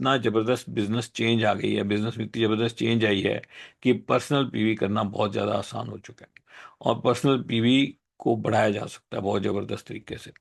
इतना जबरदस्त business change आ गई है, बिजनेस में इतनी जबरदस्त चेंज आई है कि पर्सनल पीवी करना बहुत ज़्यादा आसान हो चुका है। और पर्सनल पीवी को बढ़ाया जा सकता है बहुत ज़बरदस्त तरीके से।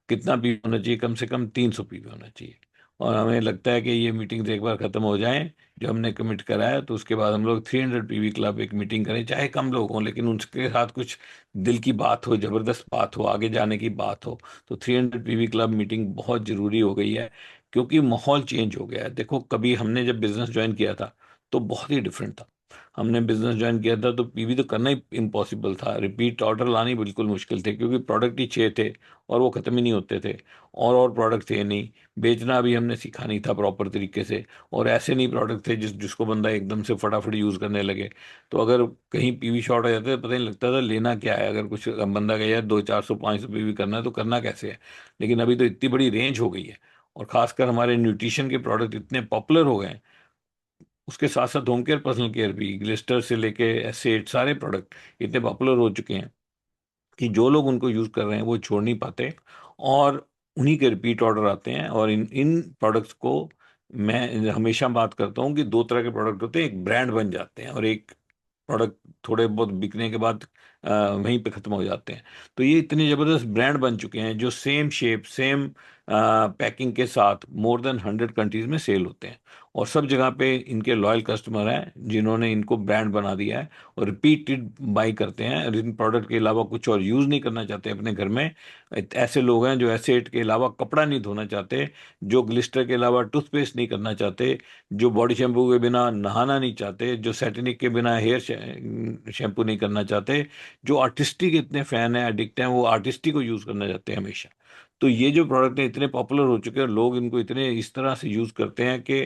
कितना पीवी होना चाहिए? कम से कम 300 पीवी होना चाहिए। और हमें लगता है कि ये मीटिंग्स एक बार ख़त्म हो जाएं जो हमने कमिट करा है, तो उसके बाद हम लोग 300 पीवी क्लब एक मीटिंग करें, चाहे कम लोग हों लेकिन उनके साथ कुछ दिल की बात हो, ज़बरदस्त बात हो, आगे जाने की बात हो। तो 300 पीवी क्लब मीटिंग बहुत ज़रूरी हो गई है, क्योंकि माहौल चेंज हो गया है। देखो, कभी हमने जब बिजनेस ज्वाइन किया था तो बहुत ही डिफरेंट था। हमने बिजनेस ज्वाइन किया था तो पीवी तो करना ही इम्पॉसिबल था, रिपीट ऑर्डर लानी बिल्कुल मुश्किल थे, क्योंकि प्रोडक्ट ही 6 थे और वो ख़त्म ही नहीं होते थे। और प्रोडक्ट थे नहीं, बेचना भी हमने सीखा नहीं था प्रॉपर तरीके से। और ऐसे नहीं प्रोडक्ट थे जिसको बंदा एकदम से फटाफट यूज़ करने लगे। तो अगर कहीं पीवी शॉर्ट हो जाता है, पता नहीं लगता था लेना क्या है। अगर कुछ बंदा कहे यार 200 400 500 पीवी करना है, तो करना कैसे है। लेकिन अभी तो इतनी बड़ी रेंज हो गई है, और खासकर हमारे न्यूट्रिशन के प्रोडक्ट इतने पॉपुलर हो गए हैं। उसके साथ साथ होम केयर, पर्सनल केयर भी, ग्लिस्टर से लेके एसेट, सारे प्रोडक्ट इतने पॉपुलर हो चुके हैं कि जो लोग उनको यूज कर रहे हैं वो छोड़ नहीं पाते, और उन्हीं के रिपीट ऑर्डर आते हैं। और इन इन प्रोडक्ट्स को मैं हमेशा बात करता हूँ कि दो तरह के प्रोडक्ट होते हैं, एक ब्रांड बन जाते हैं और एक प्रोडक्ट थोड़े बहुत बिकने के बाद वहीं पे खत्म हो जाते हैं। तो ये इतने जबरदस्त ब्रांड बन चुके हैं जो सेम शेप, सेम पैकिंग के साथ मोर देन 100 कंट्रीज में सेल होते हैं। और सब जगह पे इनके लॉयल कस्टमर हैं जिन्होंने इनको ब्रांड बना दिया है, और रिपीटेड बाई करते हैं, और इन प्रोडक्ट के अलावा कुछ और यूज़ नहीं करना चाहते अपने घर में। ऐसे लोग हैं जो एसेट के अलावा कपड़ा नहीं धोना चाहते, जो ग्लिस्टर के अलावा टूथपेस्ट नहीं करना चाहते, जो बॉडी शैम्पू के बिना नहाना नहीं चाहते, जो सेटनिक के बिना हेयर शैम्पू नहीं करना चाहते, जो आर्टिस्टिक इतने फैन हैं, एडिक्ट हैं, वो आर्टिस्टिक को यूज़ करना चाहते हैं हमेशा। तो ये जो प्रोडक्ट है इतने पॉपुलर हो चुके हैं, लोग इनको इतने इस तरह से यूज़ करते हैं कि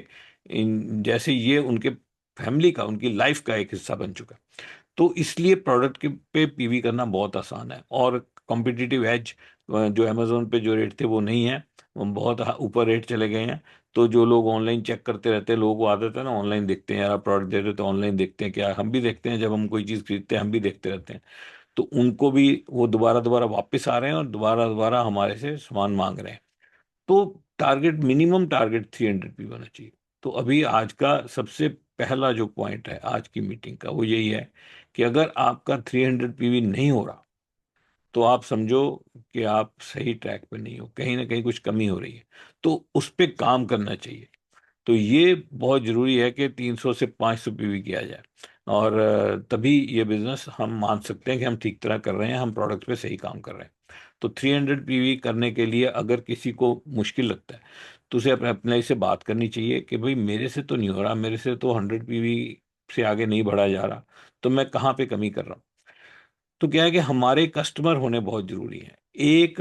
इन जैसे ये उनके फैमिली का, उनकी लाइफ का एक हिस्सा बन चुका है। तो इसलिए प्रोडक्ट के पे पीवी करना बहुत आसान है। और कॉम्पिटिटिव एज, जो अमेजोन पे जो रेट थे वो नहीं है, वो बहुत ऊपर रेट चले गए हैं। तो जो लोग ऑनलाइन चेक करते रहते हैं, लोगों को आदत है ना, ऑनलाइन देखते हैं, यार प्रोडक्ट दे रहे तो ऑनलाइन देखते हैं, क्या हम भी देखते हैं, जब हम कोई चीज़ खरीदते हैं हम भी देखते रहते हैं। तो उनको भी वो दोबारा दोबारा वापस आ रहे हैं और दोबारा दोबारा हमारे से सामान मांग रहे हैं। तो टारगेट, मिनिमम टारगेट 300 पी होना चाहिए। तो अभी आज का सबसे पहला जो पॉइंट है आज की मीटिंग का, वो यही है कि अगर आपका 300 पीवी नहीं हो रहा, तो आप समझो कि आप सही ट्रैक पे नहीं हो, कहीं ना कहीं कुछ कमी हो रही है। तो उस पे काम करना चाहिए। तो ये बहुत जरूरी है कि 300 से 500 पीवी किया जाए। और तभी ये बिजनेस हम मान सकते हैं कि हम ठीक तरह कर रहे हैं, हम प्रोडक्ट पे सही काम कर रहे हैं। तो 300 पीवी करने के लिए अगर किसी को मुश्किल लगता है, तो उसे अपने अपने से बात करनी चाहिए कि भाई मेरे से तो नहीं हो रहा, मेरे से तो 100 पीवी से आगे नहीं बढ़ा जा रहा, तो मैं कहाँ पे कमी कर रहा हूँ। तो क्या है कि हमारे कस्टमर होने बहुत जरूरी है। एक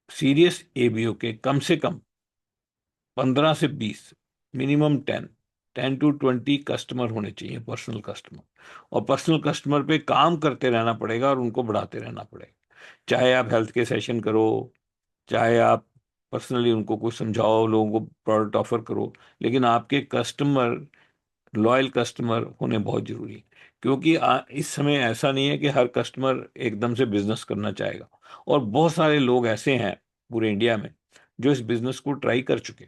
सीरियस एबीओ के कम से कम 15 से 20, मिनिमम 10 to 20 कस्टमर होने चाहिए, पर्सनल कस्टमर। और पर्सनल कस्टमर पे काम करते रहना पड़ेगा और उनको बढ़ाते रहना पड़ेगा। चाहे आप हेल्थ के सेशन करो, चाहे आप पर्सनली उनको कुछ समझाओ, लोगों को प्रोडक्ट ऑफर करो, लेकिन आपके कस्टमर, लॉयल कस्टमर होने बहुत जरूरी है। क्योंकि इस समय ऐसा नहीं है कि हर कस्टमर एकदम से बिजनेस करना चाहेगा। और बहुत सारे लोग ऐसे हैं पूरे इंडिया में जो इस बिजनेस को ट्राई कर चुके,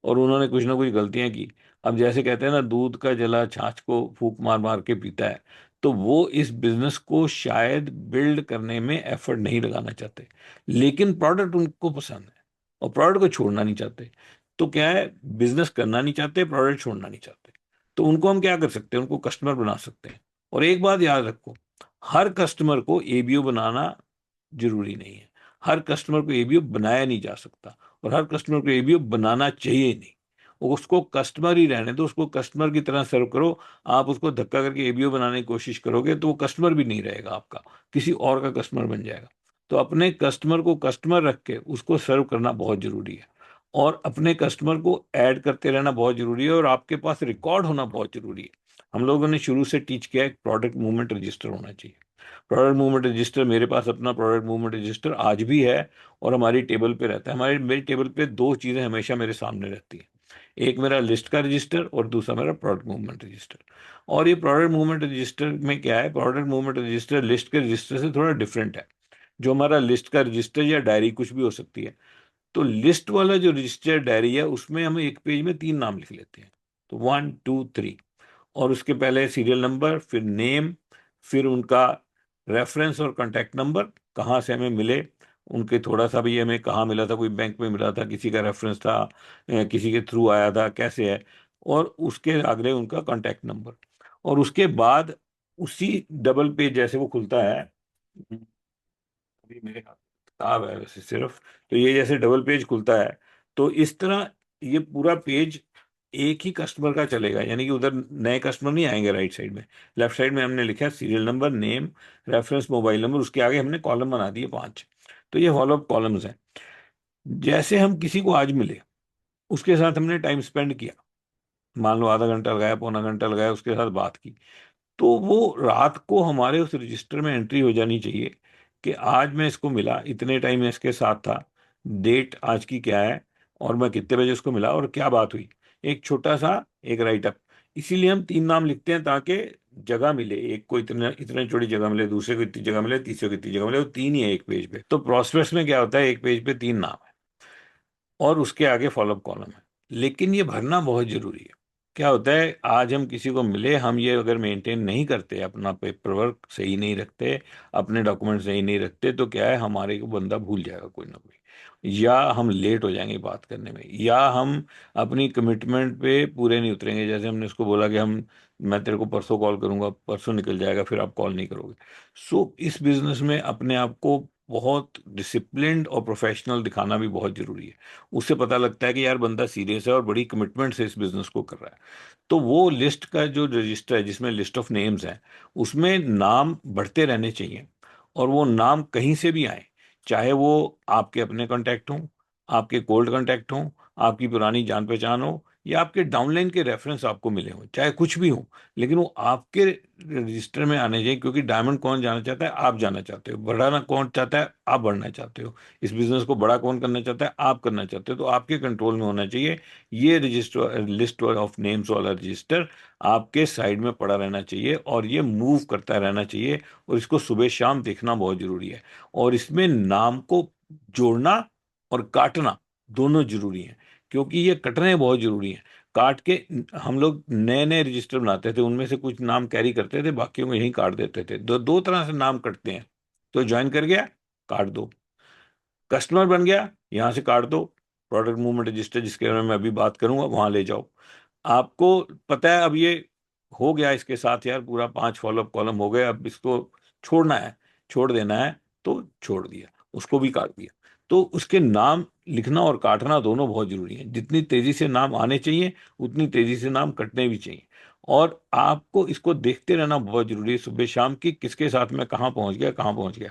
और उन्होंने कुछ ना कुछ गलतियां की। अब जैसे कहते हैं ना, दूध का जला छाछ को फूंक मार मार के पीता है। तो वो इस बिजनेस को शायद बिल्ड करने में एफर्ट नहीं लगाना चाहते, लेकिन प्रोडक्ट उनको पसंद है और प्रोडक्ट को छोड़ना नहीं चाहते। तो क्या है, बिजनेस करना नहीं चाहते, प्रोडक्ट छोड़ना नहीं चाहते। तो उनको हम क्या कर सकते हैं, उनको कस्टमर बना सकते हैं। और एक बात याद रखो, हर कस्टमर को एबीओ बनाना जरूरी नहीं है। हर कस्टमर को एबीओ बनाया नहीं जा सकता, और हर कस्टमर को एबीओ बनाना चाहिए नहीं। उसको कस्टमर ही रहने दो, उसको कस्टमर की तरह सर्व करो। आप उसको धक्का करके एबीओ बनाने की कोशिश करोगे तो वो कस्टमर भी नहीं रहेगा आपका, किसी और का कस्टमर बन जाएगा। तो अपने कस्टमर को कस्टमर रख के उसको सर्व करना बहुत जरूरी है। और अपने कस्टमर को ऐड करते रहना बहुत जरूरी है, और आपके पास रिकॉर्ड होना बहुत जरूरी है। हम लोगों ने शुरू से टीच किया है, प्रोडक्ट मूवमेंट रजिस्टर होना चाहिए। प्रोडक्ट मूवमेंट रजिस्टर, मेरे पास अपना प्रोडक्ट मूवमेंट रजिस्टर आज भी है, और हमारी टेबल पे रहता है। मेरी टेबल पे दो चीज़ें हमेशा मेरे सामने रहती हैं, एक मेरा लिस्ट का रजिस्टर और दूसरा मेरा प्रोडक्ट मूवमेंट रजिस्टर। और ये प्रोडक्ट मूवमेंट रजिस्टर में क्या है, प्रोडक्ट मूवमेंट रजिस्टर लिस्ट के रजिस्टर से थोड़ा डिफरेंट है। जो हमारा लिस्ट का रजिस्टर या डायरी कुछ भी हो सकती है, तो लिस्ट वाला जो रजिस्टर्ड डायरी है उसमें हम एक पेज में 3 नाम लिख लेते हैं। तो 1 2 3, और उसके पहले सीरियल नंबर, फिर नेम, फिर उनका रेफरेंस और कांटेक्ट नंबर, कहाँ से हमें मिले, उनके थोड़ा सा भी हमें कहाँ मिला था, कोई बैंक में मिला था, किसी का रेफरेंस था, किसी के थ्रू आया था, कैसे है, और उसके आगे उनका कांटेक्ट नंबर। और उसके बाद उसी डबल पेज जैसे वो खुलता है, अभी मेरे हाथ में किताब है वैसे सिर्फ, तो ये जैसे डबल पेज खुलता है, तो इस तरह ये पूरा पेज एक ही कस्टमर का चलेगा, यानी कि उधर नए कस्टमर नहीं आएंगे। राइट साइड में, लेफ्ट साइड में हमने लिखा है serial number, name, reference, mobile number, उसके आगे हमने कॉलम बना दिए 5। तो ये फॉलो अप कॉलम्स हैं। जैसे हम किसी को आज मिले, उसके साथ हमने टाइम स्पेंड किया, मान लो आधा घंटा लगाया, पौना घंटा लगाया, उसके साथ बात की, तो वो रात को हमारे उस रजिस्टर में एंट्री हो जानी चाहिए कि आज मैं इसको मिला, इतने टाइम में इसके साथ था, डेट आज की क्या है, और मैं कितने बजे उसको मिला और क्या बात हुई। एक छोटा सा एक राइटअप। इसीलिए हम 3 नाम लिखते हैं, ताकि जगह मिले, एक को इतने इतने चौड़ी जगह मिले, दूसरे को इतनी जगह मिले, तीसरे को इतनी जगह मिले, वो 3 ही है एक पेज पे। तो प्रोस्पेक्ट में क्या होता है, एक पेज पे 3 नाम है और उसके आगे फॉलोअप कॉलम है, लेकिन ये भरना बहुत जरूरी है। क्या होता है, आज हम किसी को मिले, हम ये अगर मेंटेन नहीं करते, अपना पेपर वर्क सही नहीं रखते, अपने डॉक्यूमेंट सही नहीं रखते, तो क्या है, हमारे को बंदा भूल जाएगा कोई ना कोई, या हम लेट हो जाएंगे बात करने में, या हम अपनी कमिटमेंट पे पूरे नहीं उतरेंगे। जैसे हमने उसको बोला कि हम मैं तेरे को परसों कॉल करूंगा, परसों निकल जाएगा, फिर आप कॉल नहीं करोगे। सो इस बिजनेस में अपने आप को बहुत डिसिप्लिन्ड और प्रोफेशनल दिखाना भी बहुत जरूरी है। उससे पता लगता है कि यार बंदा सीरियस है और बड़ी कमिटमेंट से इस बिजनेस को कर रहा है। तो वो लिस्ट का जो रजिस्टर है, जिसमें लिस्ट ऑफ नेम्स है, उसमें नाम बढ़ते रहने चाहिए। और वो नाम कहीं से भी आए, चाहे वो आपके अपने कांटेक्ट हों, आपके कोल्ड कांटेक्ट हों, आपकी पुरानी जान पहचान हो, या आपके डाउनलाइन के रेफरेंस आपको मिले हों, चाहे कुछ भी हो, लेकिन वो आपके रजिस्टर में आने चाहिए। क्योंकि डायमंड कौन जाना चाहता है, आप जाना चाहते हो। बढ़ाना कौन चाहता है, आप बढ़ना चाहते हो। इस बिजनेस को बड़ा कौन करना चाहता है, आप करना चाहते हो। तो आपके कंट्रोल में होना चाहिए। ये रजिस्टर, लिस्ट ऑफ नेम्स वाला रजिस्टर आपके साइड में पड़ा रहना चाहिए, और ये मूव करता रहना चाहिए। और इसको सुबह शाम देखना बहुत जरूरी है। और इसमें नाम को जोड़ना और काटना दोनों जरूरी हैं, क्योंकि ये कटने बहुत जरूरी हैं। काट के हम लोग नए नए रजिस्टर बनाते थे, उनमें से कुछ नाम कैरी करते थे, बाकियों को यहीं काट देते थे। दो दो तरह से नाम कटते हैं। तो ज्वाइन कर गया, काट दो। कस्टमर बन गया, यहां से काट दो। प्रोडक्ट मूवमेंट रजिस्टर, जिसके बारे में मैं अभी बात करूंगा, वहां ले जाओ। आपको पता है, अब ये हो गया इसके साथ यार, पूरा 5 फॉलोअप कॉलम हो गए, अब इसको छोड़ना है, छोड़ देना है, तो छोड़ दिया, उसको भी काट दिया। तो उसके नाम लिखना और काटना दोनों बहुत जरूरी है। जितनी तेजी से नाम आने चाहिए, उतनी तेजी से नाम कटने भी चाहिए। और आपको इसको देखते रहना बहुत जरूरी है, सुबह शाम की किसके साथ में कहाँ पहुंच गया, कहाँ पहुंच गया।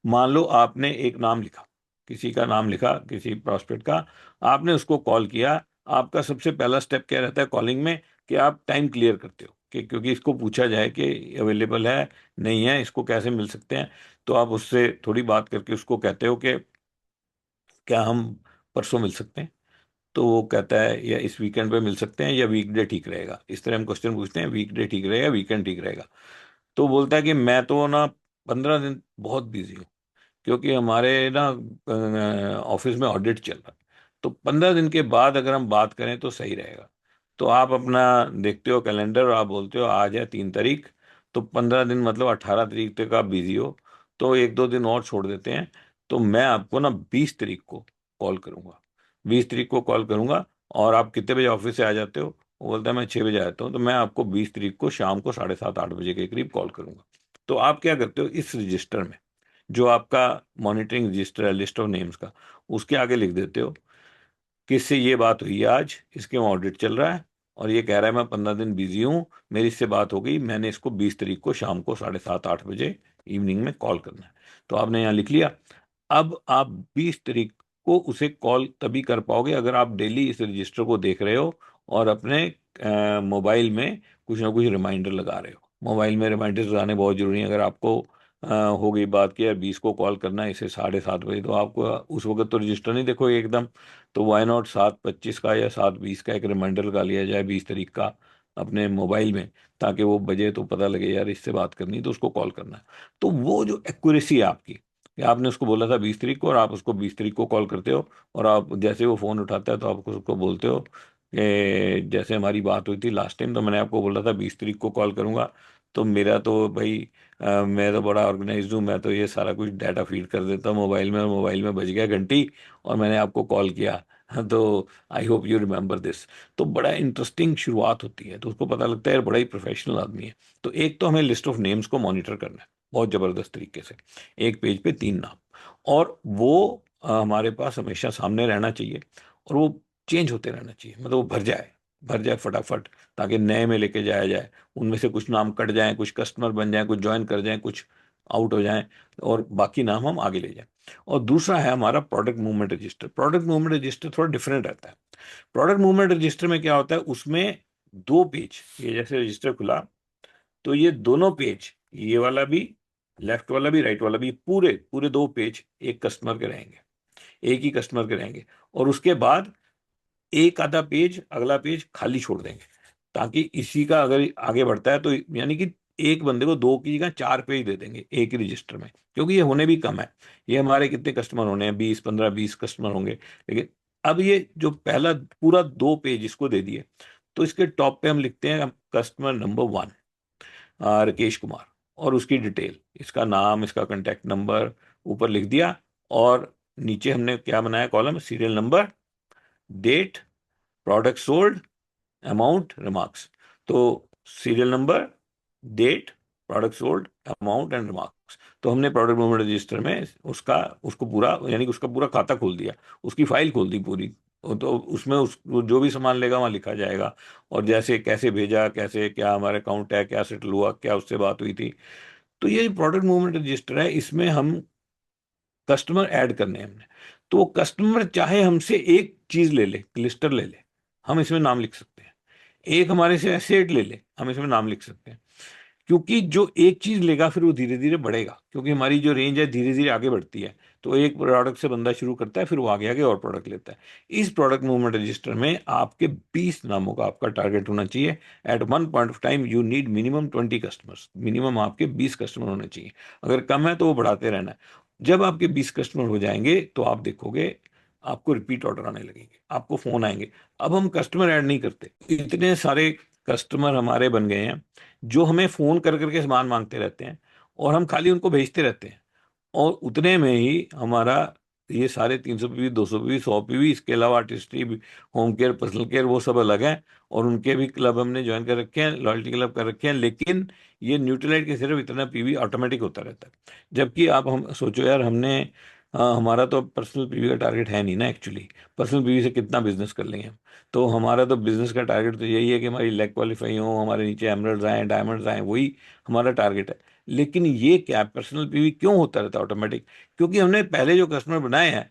मान लो आपने एक नाम लिखा, किसी का नाम लिखा, किसी प्रोस्पेक्ट का, आपने उसको कॉल किया। आपका सबसे पहला स्टेप क्या रहता है कॉलिंग में, कि आप टाइम क्लियर करते हो, कि क्योंकि इसको पूछा जाए कि अवेलेबल है, नहीं है, इसको कैसे मिल सकते हैं। तो आप उससे थोड़ी बात करके उसको कहते हो कि क्या हम परसों मिल सकते हैं। तो वो कहता है या इस वीकेंड पे मिल सकते हैं, या वीकडे ठीक रहेगा। इस तरह हम क्वेश्चन पूछते हैं, वीकडे ठीक रहेगा, वीकेंड ठीक रहेगा। तो बोलता है कि मैं तो ना 15 दिन बहुत बिजी हूँ, क्योंकि हमारे ना ऑफिस में ऑडिट चल रहा है। तो 15 दिन के बाद अगर हम बात करें तो सही रहेगा। तो आप अपना देखते हो कैलेंडर और आप बोलते हो आज है 3 तारीख, तो 15 दिन मतलब 18 तारीख तक आप बिजी हो, तो 1 2 दिन और छोड़ देते हैं। तो मैं आपको ना 20 तारीख को कॉल करूंगा, 20 तारीख को कॉल करूंगा। और आप कितने बजे ऑफिस से आ जाते हो? वो बोलता है मैं 6 बजे आता हूँ, तो मैं आपको 20 तारीख को शाम को 7:30 8 बजे के करीब कॉल करूंगा। तो आप क्या करते हो, इस रजिस्टर में जो आपका मॉनिटरिंग रजिस्टर है लिस्ट ऑफ नेम्स का, उसके आगे लिख देते हो किससे ये बात हुई है आज, इसके वहाँ ऑडिट चल रहा है, और ये कह रहा है मैं 15 दिन बिजी हूँ, मेरी इससे बात हो गई, मैंने इसको 20 तारीख को शाम को 7:30 8 बजे इवनिंग में कॉल करना है। तो आपने यहाँ लिख लिया। अब आप 20 तारीख को उसे कॉल तभी कर पाओगे अगर आप डेली इस रजिस्टर को देख रहे हो, और अपने मोबाइल में कुछ ना कुछ रिमाइंडर लगा रहे हो। मोबाइल में रिमाइंडर लगाने बहुत जरूरी है। अगर आपको हो गई बात कि यार 20 को कॉल करना है इसे 7:30 बजे, तो आपको उस वक्त तो रजिस्टर नहीं देखोगे एकदम। तो वाई नॉट 7:25 का या 7:20 का एक रिमाइंडर लगा लिया जाए 20 तारीख का अपने मोबाइल में, ताकि वो बजे तो पता लगे यार इससे बात करनी है, तो उसको कॉल करना है। तो वो जो एक्यूरेसी है आपकी, कि आपने उसको बोला था 20 तारीख को और आप उसको 20 तारीख को कॉल करते हो, और आप जैसे वो फ़ोन उठाता है तो आप उसको बोलते हो कि जैसे हमारी बात हुई थी लास्ट टाइम, तो मैंने आपको बोला था 20 तारीख को कॉल करूंगा। तो मेरा तो भाई मैं तो बड़ा ऑर्गेनाइज्ड हूँ, मैं तो ये सारा कुछ डाटा फीड कर देता हूँ मोबाइल में, और मोबाइल में बज गया घंटी और मैंने आपको कॉल किया। तो I hope you remember this. तो बड़ा इंटरेस्टिंग शुरुआत होती है, तो उसको पता लगता है यार बड़ा ही प्रोफेशनल आदमी है। तो एक तो हमें लिस्ट ऑफ नेम्स को मॉनिटर करना है बहुत ज़बरदस्त तरीके से, एक पेज पे 3 नाम, और वो हमारे पास हमेशा सामने रहना चाहिए, और वो चेंज होते रहना चाहिए, मतलब वो भर जाए फटाफट, ताकि नए में लेके जाया जाए। उनमें से कुछ नाम कट जाएं, कुछ कस्टमर बन जाएं, कुछ ज्वाइन कर जाएं, कुछ आउट हो जाएं, और बाकी नाम हम आगे ले जाएं। और दूसरा है हमारा product movement register. Product movement register थोड़ा डिफरेंट रहता है। प्रोडक्ट मूवमेंट रजिस्टर में क्या होता है, उसमें 2 पेज, ये जैसे रजिस्टर खुला तो ये दोनों पेज, ये वाला भी, लेफ्ट वाला भी, राइट वाला भी, पूरे पूरे 2 पेज एक कस्टमर के रहेंगे, एक ही कस्टमर के रहेंगे। और उसके बाद एक आधा पेज, अगला पेज खाली छोड़ देंगे, ताकि इसी का अगर आगे बढ़ता है तो यानी कि एक बंदे को 2 की जगह 4 पेज दे देंगे एक ही रजिस्टर में, क्योंकि ये होने भी कम है। ये हमारे कितने कस्टमर होने हैं, 20, 15, 20 कस्टमर होंगे। लेकिन अब ये जो पहला पूरा 2 पेज इसको दे दिए, तो इसके टॉप पे हम लिखते हैं कस्टमर नंबर 1, राकेश कुमार, और उसकी डिटेल, इसका नाम, इसका कांटेक्ट नंबर ऊपर लिख दिया। और नीचे हमने क्या बनाया column, serial number, date, product sold, amount, remarks. तो serial number, date, product sold, amount and remarks. तो हमने प्रोडक्ट मूवमेंट रजिस्टर में उसका, उसको पूरा यानी कि उसका पूरा खाता खोल दिया, उसकी फाइल खोल दी पूरी। तो उसमें वो जो भी सामान लेगा वहाँ लिखा जाएगा, और जैसे कैसे भेजा, कैसे क्या हमारा अकाउंट है, क्या सेटल हुआ, क्या उससे बात हुई थी। तो ये प्रोडक्ट मूवमेंट रजिस्टर है, इसमें हम कस्टमर ऐड करने हैं हमने। तो वो कस्टमर चाहे हमसे एक चीज ले ले, क्लिस्टर ले ले, हम इसमें नाम लिख सकते हैं। एक हमारे से एसेट ले ले, हम इसमें नाम लिख सकते हैं। क्योंकि जो एक चीज लेगा फिर वो धीरे धीरे बढ़ेगा, क्योंकि हमारी जो रेंज है धीरे धीरे आगे बढ़ती है। तो एक प्रोडक्ट से बंदा शुरू करता है, फिर वो आगे आगे और प्रोडक्ट लेता है। इस प्रोडक्ट मूवमेंट रजिस्टर में आपके 20 नामों का आपका टारगेट होना चाहिए। At one point of time you need minimum 20 customers, minimum आपके 20 कस्टमर होने चाहिए। अगर कम है तो वो बढ़ाते रहना है। जब आपके 20 कस्टमर हो जाएंगे तो आप देखोगे आपको रिपीट ऑर्डर आने लगेंगे, आपको फोन आएंगे। अब हम कस्टमर ऐड नहीं करते, इतने सारे कस्टमर हमारे बन गए हैं जो हमें फोन कर करके सामान मांगते रहते हैं, और हम खाली उनको भेजते रहते हैं। और उतने में ही हमारा ये सारे 300 पीवी, 200 पीवी, 100 पीवी, इसके अलावा artistry, home care, personal care, वो सब अलग हैं। और उनके भी क्लब हमने ज्वाइन कर रखे हैं, लॉयल्टी क्लब कर रखे हैं। लेकिन ये न्यूट्रलाइट के सिर्फ इतना पीवी ऑटोमेटिक होता रहता है। जबकि आप हम सोचो यार, हमने हमारा तो पर्सनल पीवी का टारगेट है नहीं ना एक्चुअली। पर्सनल पीवी से कितना बिजनेस कर लेंगे हम। तो हमारा तो बिजनेस का टारगेट तो यही है कि हमारी लेग क्वालिफाई हो, हमारे नीचे एमरल्ड्स आए, डायमंड्स आए, वही हमारा टारगेट है। लेकिन ये क्या, पर्सनल पीवी क्यों होता रहता है ऑटोमेटिक? क्योंकि हमने पहले जो कस्टमर बनाए हैं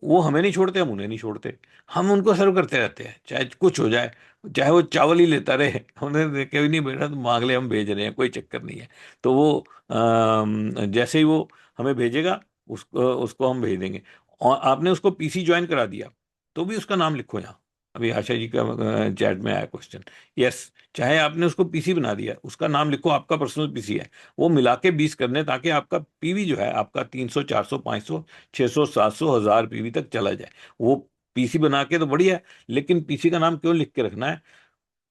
वो हमें नहीं छोड़ते, हम उन्हें नहीं छोड़ते। हम उनको सर्व करते रहते हैं चाहे कुछ हो जाए, चाहे वो चावल ही लेता रहे, उन्हें देखे भी नहीं बेटा, तो मांग ले, हम भेज रहे हैं, कोई चक्कर नहीं है। तो वो जैसे ही वो हमें भेजेगा, उसको उसको हम भेज देंगे। और आपने उसको पीसी ज्वाइन करा दिया तो भी उसका नाम लिखो यहाँ। अभी आशा जी का चैट में आया क्वेश्चन। यस, चाहे आपने उसको पीसी बना दिया, उसका नाम लिखो, आपका पर्सनल पीसी है। वो मिला के 20 करने, ताकि आपका पीवी जो है आपका 300, 400, 500, 600, 700, 1000 पीवी तक चला जाए। वो पीसी बना के तो बढ़िया है, लेकिन पीसी का नाम क्यों लिख के रखना है?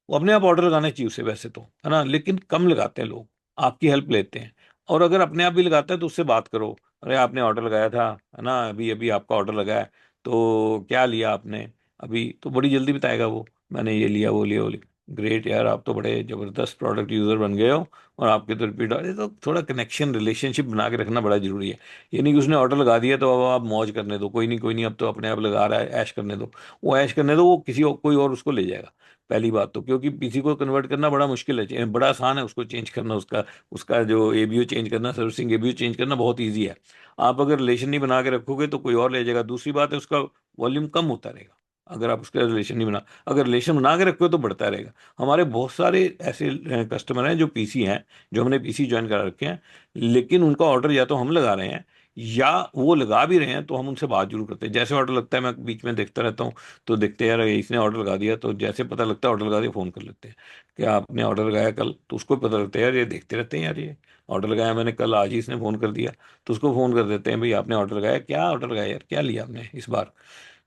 वो अपने आप ऑर्डर लगाना चाहिए उसे वैसे तो, है ना, लेकिन कम लगाते हैं लोग, आपकी हेल्प लेते हैं। और अगर अपने आप भी लगाता है तो उससे बात करो, अरे आपने ऑर्डर लगाया था, है ना, अभी अभी आपका ऑर्डर लगा है, तो क्या लिया आपने अभी? तो बड़ी जल्दी बताएगा वो, मैंने ये लिया, वो लिया, वो लिया। ग्रेट यार, आप तो बड़े जबरदस्त प्रोडक्ट यूजर बन गए हो, और आपके तो रिपीट आ रहे। तो थोड़ा कनेक्शन, रिलेशनशिप बना के रखना बड़ा जरूरी है। ये नहीं कि उसने ऑर्डर लगा दिया तो अब आप मौज करने दो, कोई नहीं कोई नहीं, अब तो अपने आप लगा रहा है, ऐश करने दो। वो ऐश करने दो, वो किसी और, कोई और उसको ले जाएगा। पहली बात तो, क्योंकि पीसी को कन्वर्ट करना बड़ा मुश्किल है, बड़ा आसान है उसको चेंज करना, उसका उसका जो एबीयू चेंज करना, सर्विसिंग एबीयू चेंज करना बहुत ईजी है। आप अगर रिलेशन नहीं बना के रखोगे तो कोई और ले जाएगा। दूसरी बात है, उसका वॉल्यूम कम होता रहेगा अगर आप उसका रिलेशन नहीं बना। अगर रिलेशन बना के रखोगे तो बढ़ता रहेगा। हमारे बहुत सारे ऐसे कस्टमर हैं जो पीसी हैं, जो हमने पीसी ज्वाइन करा रखे हैं, लेकिन उनका ऑर्डर या तो हम लगा रहे हैं, या वो लगा भी रहे हैं तो हम उनसे बात जरूर करते हैं। जैसे ऑर्डर लगता है, मैं बीच में देखता रहता हूँ, तो देखते हैं यार इसने ऑर्डर लगा दिया, तो जैसे पता लगता है ऑर्डर लगा दिया, फ़ोन कर लेते हैं कि आपने ऑर्डर लगाया कल, तो उसको पता लगता है यार ये देखते रहते हैं यार, ये ऑर्डर लगाया मैंने कल, आज ही इसने फ़ोन कर दिया, तो उसको फ़ोन कर देते हैं, भाई आपने ऑर्डर लगाया, क्या ऑर्डर लगाया यार, क्या लिया आपने इस बार।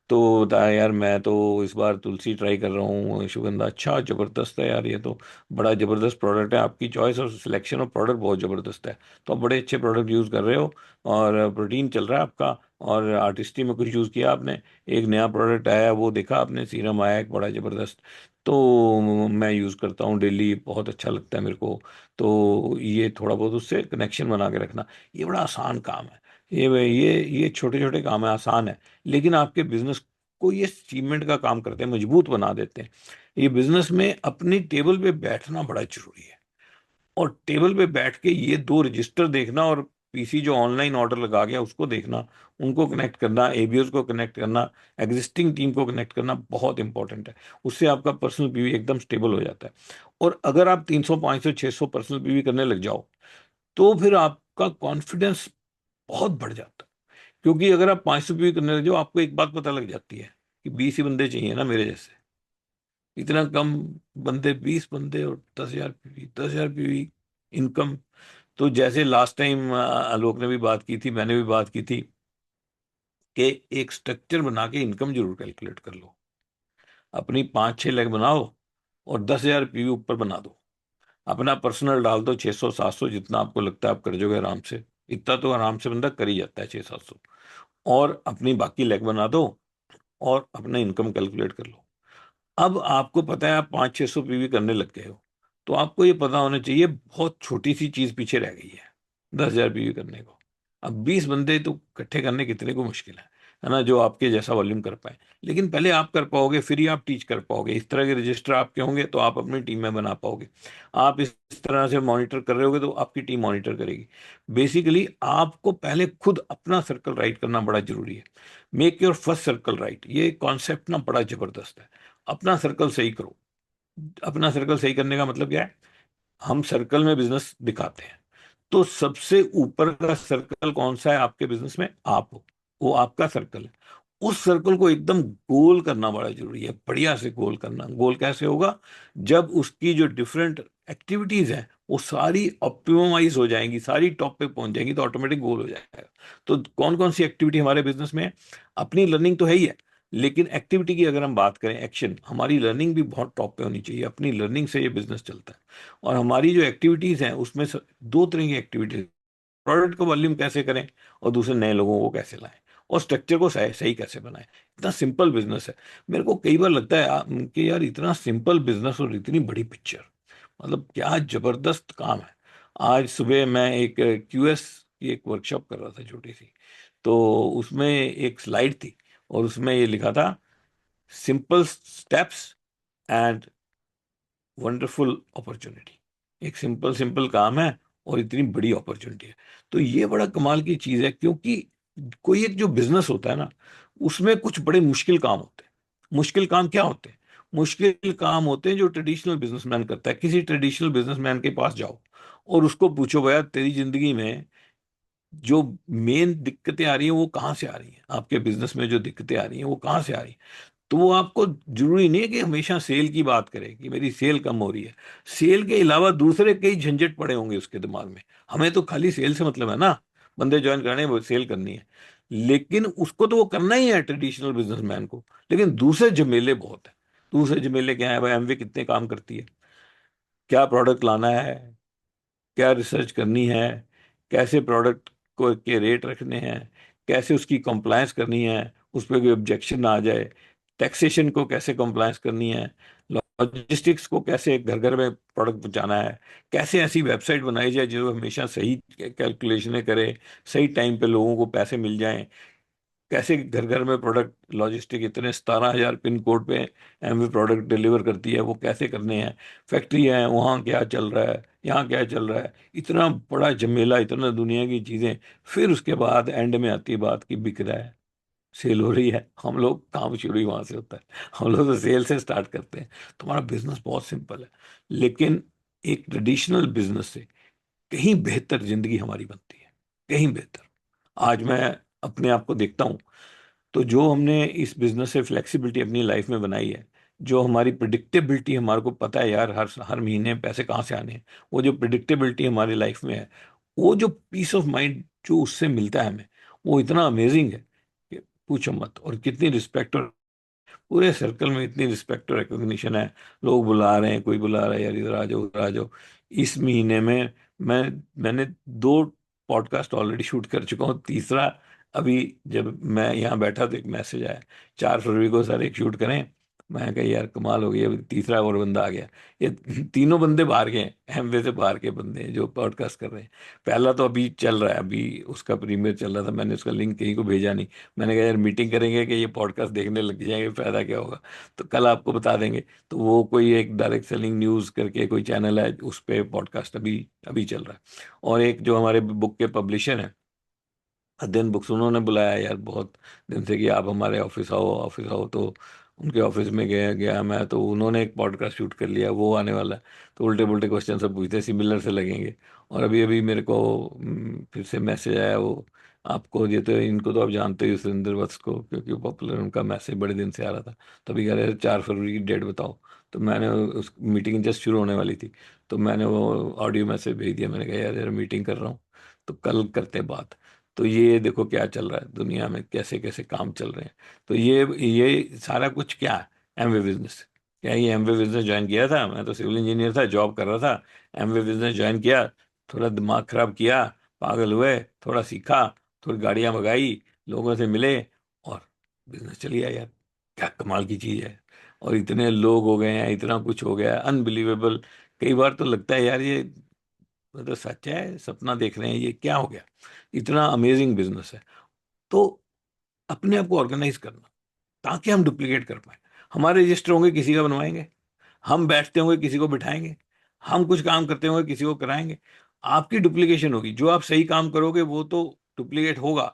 तो बताया यार मैं तो इस बार तुलसी ट्राई कर रहा हूँ, सुगंधा, अच्छा ज़बरदस्त है यार, ये तो बड़ा ज़बरदस्त प्रोडक्ट है, आपकी चॉइस और सिलेक्शन ऑफ प्रोडक्ट बहुत ज़बरदस्त है, तो आप बड़े अच्छे प्रोडक्ट यूज़ कर रहे हो, और प्रोटीन चल रहा है आपका, और आर्टिस्ट्री में कुछ यूज़ किया आपने, एक नया प्रोडक्ट आया है, वो देखा आपने, सीरम आया है एक बड़ा ज़बरदस्त, तो मैं यूज़ करता हूँ डेली, बहुत अच्छा लगता है मेरे को। तो ये थोड़ा बहुत उससे कनेक्शन बना के रखना, ये बड़ा आसान काम है। ये छोटे छोटे काम है, आसान है, लेकिन आपके बिजनेस को ये अचीवमेंट का काम करते हैं, मजबूत बना देते हैं। ये बिजनेस में अपनी टेबल पे बैठना बड़ा जरूरी है, और टेबल पे बैठ के ये दो रजिस्टर देखना, और पीसी जो ऑनलाइन ऑर्डर लगा गया उसको देखना, उनको कनेक्ट करना, एबीओस को कनेक्ट करना, एग्जिस्टिंग टीम को कनेक्ट करना बहुत इंपॉर्टेंट है। उससे आपका पर्सनल पीवी एकदम स्टेबल हो जाता है। और अगर आप 300 500 600 पर्सनल पीवी करने लग जाओ, तो फिर आपका कॉन्फिडेंस बहुत बढ़ जाता है। क्योंकि अगर आप 500 पीवी करने लग जाओ, आपको एक बात पता लग जाती है कि 20 ही बंदे चाहिए ना मेरे जैसे, इतना कम बंदे, 20 बंदे और 10,000 पीवी, 10,000 पीवी इनकम। तो जैसे लास्ट टाइम आलोक ने भी बात की थी, मैंने भी बात की थी, कि एक स्ट्रक्चर बना के इनकम जरूर कैलकुलेट कर लो, अपनी 5 6 लाख बनाओ, और 10,000 पीवी ऊपर बना दो, अपना पर्सनल डाल दो 600 700, जितना आपको लगता है आप कर जाओगे आराम से, इतना तो आराम से बंदा कर ही जाता है 600 700, और अपनी बाकी लेग बना दो, और अपना इनकम कैलकुलेट कर लो। अब आपको पता है आप 500 600 पीवी करने लग गए हो, तो आपको ये पता होना चाहिए बहुत छोटी सी चीज पीछे रह गई है 10,000 पीवी करने को। अब 20 बंदे तो इकट्ठे करने कितने को मुश्किल है ना, जो आपके जैसा वॉल्यूम कर पाए। लेकिन पहले आप कर पाओगे, फिर ही आप टीच कर पाओगे, इस तरह के रजिस्टर आपके होंगे तो आप अपनी टीम में बना पाओगे। आप इस तरह से मॉनिटर कर रहे होगे तो आपकी टीम मॉनिटर करेगी। बेसिकली आपको पहले खुद अपना सर्कल राइट करना बड़ा जरूरी है। Make your first circle right, ये कॉन्सेप्ट ना बड़ा जबरदस्त है। अपना सर्कल सही करो। अपना सर्कल सही करने का मतलब क्या है, हम सर्कल में बिजनेस दिखाते हैं, तो सबसे ऊपर का सर्कल कौन सा है आपके बिजनेस में, आप हो, वो आपका सर्कल है। उस सर्कल को एकदम गोल करना बड़ा जरूरी है, बढ़िया से गोल करना। गोल कैसे होगा, जब उसकी जो डिफरेंट एक्टिविटीज हैं वो सारी ऑप्टिमाइज हो जाएंगी, सारी टॉप पे पहुंच जाएंगी, तो ऑटोमेटिक गोल हो जाएगा। तो कौन कौन सी एक्टिविटी हमारे बिजनेस में है, अपनी लर्निंग तो है ही है, लेकिन एक्टिविटी की अगर हम बात करें, एक्शन, हमारी लर्निंग भी बहुत टॉप पे होनी चाहिए, अपनी लर्निंग से ये बिजनेस चलता है। और हमारी जो एक्टिविटीज हैं उसमें दो तरह की एक्टिविटीज, प्रोडक्ट को वॉल्यूम कैसे करें, और दूसरे नए लोगों को कैसे लाएं, और स्ट्रक्चर को सही सही कैसे बनाएं। इतना सिंपल बिजनेस है। मेरे को कई बार लगता है कि यार इतना सिंपल बिजनेस और इतनी बड़ी पिक्चर, मतलब क्या जबरदस्त काम है। आज सुबह मैं एक क्यूएस की एक वर्कशॉप कर रहा था छोटी सी, तो उसमें एक स्लाइड थी, और उसमें ये लिखा था, simple steps and wonderful opportunity. एक सिंपल सिंपल काम है और इतनी बड़ी अपॉर्चुनिटी है। तो ये बड़ा कमाल की चीज है, क्योंकि कोई एक जो बिजनेस होता है ना, उसमें कुछ बड़े मुश्किल काम होते हैं। मुश्किल काम क्या होते हैं, मुश्किल काम होते हैं जो ट्रेडिशनल बिजनेसमैन करता है। किसी ट्रेडिशनल बिजनेसमैन के पास जाओ और उसको पूछो, भैया तेरी जिंदगी में जो मेन दिक्कतें आ रही हैं वो कहाँ से आ रही हैं, आपके बिजनेस में जो दिक्कतें आ रही हैं वो कहाँ से आ रही हैं। तो वो आपको, जरूरी नहीं है कि हमेशा सेल की बात करे कि मेरी सेल कम हो रही है, सेल के अलावा दूसरे कई झंझट पड़े होंगे उसके दिमाग में। हमें तो खाली सेल से मतलब है ना, बंदे ज्वाइन करने हैं, वो सेल करनी है, लेकिन उसको तो वो करना ही है ट्रेडिशनल बिजनेसमैन को। लेकिन दूसरे झमेले बहुत है। दूसरे झमेले क्या है, भाई एमवे कितने काम करती है, क्या प्रोडक्ट लाना है, क्या रिसर्च करनी है, कैसे प्रोडक्ट को के रेट रखने हैं, कैसे उसकी कंप्लायंस करनी है, उस पर कोई ऑब्जेक्शन ना आ जाए, टैक्सेशन को कैसे कंप्लायंस करनी है, लॉजिस्टिक्स को कैसे घर घर में प्रोडक्ट पहुंचाना है, कैसे ऐसी वेबसाइट बनाई जाए जो हमेशा सही कैलकुलेशनें करे, सही टाइम पे लोगों को पैसे मिल जाएं, कैसे घर घर में प्रोडक्ट लॉजिस्टिक इतने 17,000 पिन कोड पे एमवी प्रोडक्ट डिलीवर करती है, वो कैसे करने हैं, फैक्ट्री है वहाँ क्या चल रहा है, यहाँ क्या चल रहा है, इतना बड़ा झमेला, इतना दुनिया की चीज़ें। फिर उसके बाद एंड में आती है बात की बिक रहा है, सेल हो रही है, हम लोग काम शुरू ही वहाँ से होता है। हम लोग तो सेल से स्टार्ट करते हैं। तुम्हारा बिजनेस बहुत सिंपल है, लेकिन एक ट्रेडिशनल बिजनेस से कहीं बेहतर जिंदगी हमारी बनती है, कहीं बेहतर। आज मैं अपने आप को देखता हूँ, तो जो हमने इस बिजनेस से फ्लेक्सिबिलिटी अपनी लाइफ में बनाई है, जो हमारी प्रिडिक्टेबिलिटी, हमारे को पता है यार हर हर महीने पैसे कहाँ से आने हैं, वो जो प्रिडिक्टेबिलिटी हमारी लाइफ में है, वो जो पीस ऑफ माइंड जो उससे मिलता है हमें, वो इतना अमेजिंग है कि पूछो मत। और कितनी रिस्पेक्ट, और पूरे सर्कल में इतनी रिस्पेक्ट और रिकॉग्निशन है। लोग बुला रहे हैं, कोई बुला रहा है, यार इधर आ जाओ, उधर आ जाओ। इस महीने में मैं मैंने 2 पॉडकास्ट ऑलरेडी शूट कर चुका हूँ, तीसरा अभी जब मैं यहाँ बैठा तो एक मैसेज आया, 4 फरवरी को सर एक शूट करें। मैं कहा यार कमाल हो गई, अभी तीसरा और बंदा आ गया। ये तीनों बंदे बाहर के हैं, एमवे से बाहर के बंदे हैं जो पॉडकास्ट कर रहे हैं। पहला तो अभी चल रहा है, अभी उसका प्रीमियर चल रहा था, मैंने उसका लिंक कहीं को भेजा नहीं। मैंने कहा यार मीटिंग करेंगे कि ये पॉडकास्ट देखने लग जाएंगे, फायदा क्या होगा। तो कल आपको बता देंगे। तो वो कोई एक डायरेक्ट सेलिंग न्यूज़ करके कोई चैनल है, उस पे पॉडकास्ट अभी अभी चल रहा है। और एक जो हमारे बुक के पब्लिशर हैं, अध्ययन बुक्स, उन्होंने बुलाया यार बहुत दिन से कि आप हमारे ऑफिस आओ, ऑफिस आओ। तो उनके ऑफिस में गया गया मैं, तो उन्होंने एक पॉडकास्ट शूट कर लिया, वो आने वाला है। तो उल्टे पुल्टे क्वेश्चन सब पूछते, सिमिलर से लगेंगे। और अभी अभी मेरे को फिर से मैसेज आया, वो आपको ये तो, इनको तो आप जानते ही हो, सुरेंद्र वत्स को, क्योंकि पॉपुलर, उनका मैसेज बड़े दिन से आ रहा था। तो अभी कह रहे 4 फरवरी की डेट बताओ। तो मैंने, उस मीटिंग जस्ट शुरू होने वाली थी, तो मैंने वो ऑडियो मैसेज भेज दिया। मैंने कहा यार यार मीटिंग कर रहा हूँ, तो कल करते हैं बात। तो ये देखो क्या चल रहा है दुनिया में, कैसे कैसे काम चल रहे हैं। तो ये सारा कुछ क्या है? Amway business. क्या ये एमवे बिजनेस ज्वाइन किया था, मैं तो सिविल इंजीनियर था, जॉब कर रहा था, एमवे बिजनेस ज्वाइन किया, थोड़ा दिमाग खराब किया, पागल हुए, थोड़ा सीखा, थोड़ी गाड़ियां मंगाई, लोगों से मिले, और बिजनेस चल गया यार। क्या कमाल की चीज है। और इतने लोग हो गए हैं, इतना कुछ हो गया है, अनबिलीवेबल। कई बार तो लगता है यार ये मतलब सच है, सपना देख रहे हैं, ये क्या हो गया। इतना अमेजिंग बिजनेस है। तो अपने आप को ऑर्गेनाइज करना, ताकि हम डुप्लीकेट कर पाए। हमारे रजिस्टर होंगे, किसी का बनवाएंगे। हम बैठते होंगे, किसी को बिठाएंगे। हम कुछ काम करते होंगे, किसी को कराएंगे। आपकी डुप्लीकेशन होगी। जो आप सही काम करोगे वो तो डुप्लीकेट होगा,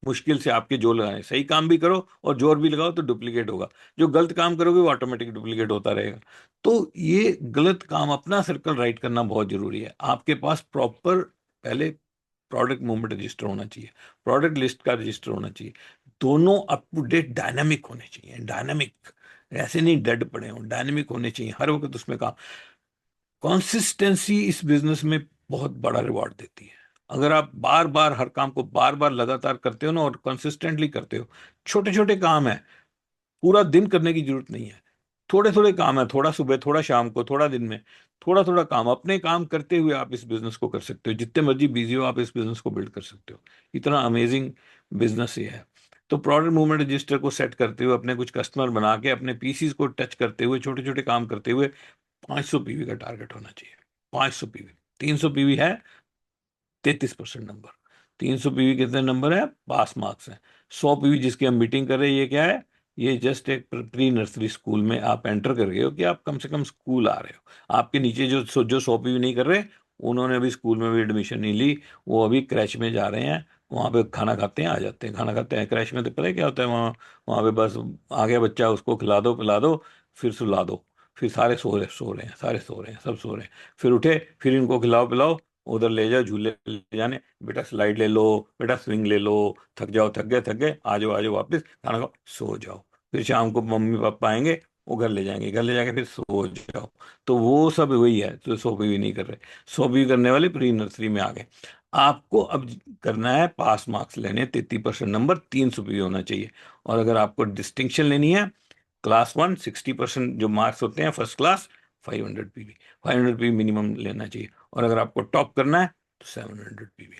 मुश्किल से आपके जोर लगाने। सही काम भी करो और जोर भी लगाओ तो डुप्लीकेट होगा। जो गलत काम करोगे वो ऑटोमेटिक डुप्लीकेट होता रहेगा। तो ये गलत काम, अपना सर्कल राइट करना बहुत जरूरी है। आपके पास प्रॉपर पहले प्रोडक्ट मूवमेंट रजिस्टर होना चाहिए, प्रोडक्ट लिस्ट का रजिस्टर होना चाहिए। दोनों अप टू डेट डायनामिक होने चाहिए, डायनामिक, ऐसे नहीं डेड पड़े हों, डायनेमिक होने चाहिए हर वक्त उसमें काम। कंसिस्टेंसी इस बिजनेस में बहुत बड़ा रिवॉर्ड देती है। अगर आप बार बार हर काम को बार बार लगातार करते हो ना, और कंसिस्टेंटली करते हो, छोटे छोटे काम है, पूरा दिन करने की जरूरत नहीं है। थोड़े थोड़े काम है, थोड़ा सुबह, थोड़ा शाम को, थोड़ा दिन में, थोड़ा थोड़ा काम, अपने काम करते हुए आप इस बिजनेस को कर सकते हो। जितने मर्जी बिजी हो, आप इस बिजनेस को बिल्ड कर सकते हो। इतना अमेजिंग बिजनेस ये है। तो प्रोडक्ट मूवमेंट रजिस्टर को सेट करते हुए, अपने कुछ कस्टमर बना के, अपने पीसीज को टच करते हुए, छोटे छोटे काम करते हुए, 500 पीवी का टारगेट होना चाहिए। 500 पीवी, 300 पीवी है 33% नंबर। 300 पीवी कितने नंबर है? पास मार्क्स हैं। 100 पीवी जिसकी हम मीटिंग कर रहे हैं, ये क्या है? ये जस्ट एक प्री नर्सरी स्कूल में आप एंटर कर गए हो, कि आप कम से कम स्कूल आ रहे हो। आपके नीचे जो 100 पीवी नहीं कर रहे, उन्होंने अभी स्कूल में भी एडमिशन नहीं ली, वो अभी क्रैच में जा रहे हैं। वहाँ पे खाना खाते हैं, आ जाते हैं, खाना खाते हैं। क्रैच में तो पता है क्या होता है वहाँ? वहाँ पे बस आ गया बच्चा, उसको खिला दो पिला दो, फिर सुला दो। फिर सारे सो रहे हैं, सारे सो रहे हैं, सब सो रहे हैं। फिर उठे, फिर इनको खिलाओ पिलाओ, उधर ले जाओ झूले ले जाने, बेटा स्लाइड ले लो, बेटा स्विंग ले लो, थक जाओ, थक गए, आ जाओ वापस, खाना खाओ, सो जाओ। फिर शाम को मम्मी पापा आएंगे, वो घर ले जाएंगे, घर ले जाके फिर सो जाओ। तो वो सब वही है, तो सो भी नहीं कर रहे। सो भी करने वाले प्री नर्सरी में आ गए। आपको अब करना है पास मार्क्स लेने, 33% नंबर, 300 भी होना चाहिए। और अगर आपको डिस्टिंक्शन लेनी है, क्लास 1 60% जो मार्क्स होते हैं, first class, 500 PV, 500 PV minimum लेना चाहिए। और अगर आपको टॉप करना है तो 700 पीवी।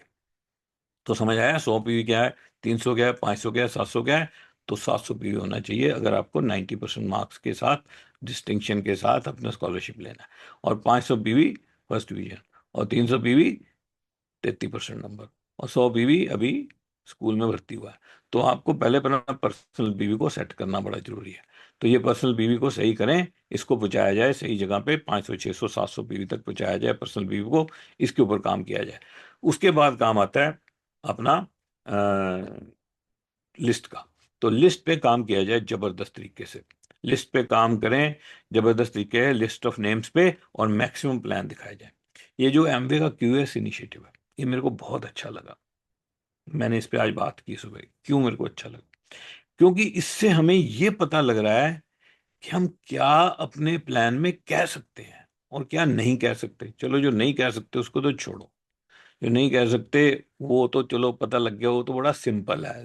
तो समझ आया 100 पीवी क्या है, 300 क्या है, 500 क्या है, 700 क्या है? तो 700 पीवी होना चाहिए अगर आपको 90% मार्क्स के साथ, डिस्टिंक्शन के साथ अपना स्कॉलरशिप लेना है। और 500 पीवी फर्स्ट डिवीजन, और 300 पीवी 33% नंबर, और 100 पीवी अभी स्कूल में भर्ती हुआ है। तो आपको पहले अपना पर्सनल पीवी को सेट करना बड़ा जरूरी है। तो ये पर्सनल पीवी को सही करें, इसको पहुंचाया जाए सही जगह पे, 500 600 700 पीवी तक पहुंचाया जाए पर्सनल पीवी को। इसके ऊपर काम किया जाए। उसके बाद काम आता है अपना लिस्ट का। तो लिस्ट पे काम किया जाए जबरदस्त तरीके से। लिस्ट पे काम करें जबरदस्त तरीके है, लिस्ट ऑफ नेम्स पे, और मैक्सिमम प्लान दिखाया जाए। ये जो एमवे का क्यूएस इनिशिएटिव है, ये मेरे को बहुत अच्छा लगा। मैंने इस पे आज बात की सुबह, क्यों मेरे को अच्छा लगा, क्योंकि इससे हमें ये पता लग रहा है कि हम क्या अपने प्लान में कह सकते हैं और क्या नहीं कह सकते। चलो जो नहीं कह सकते उसको तो छोड़ो, जो नहीं कह सकते वो तो चलो पता लग गया, वो तो बड़ा सिंपल है।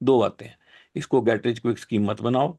दो बातें हैं, इसको गेट रिच क्विक स्कीम मत बनाओ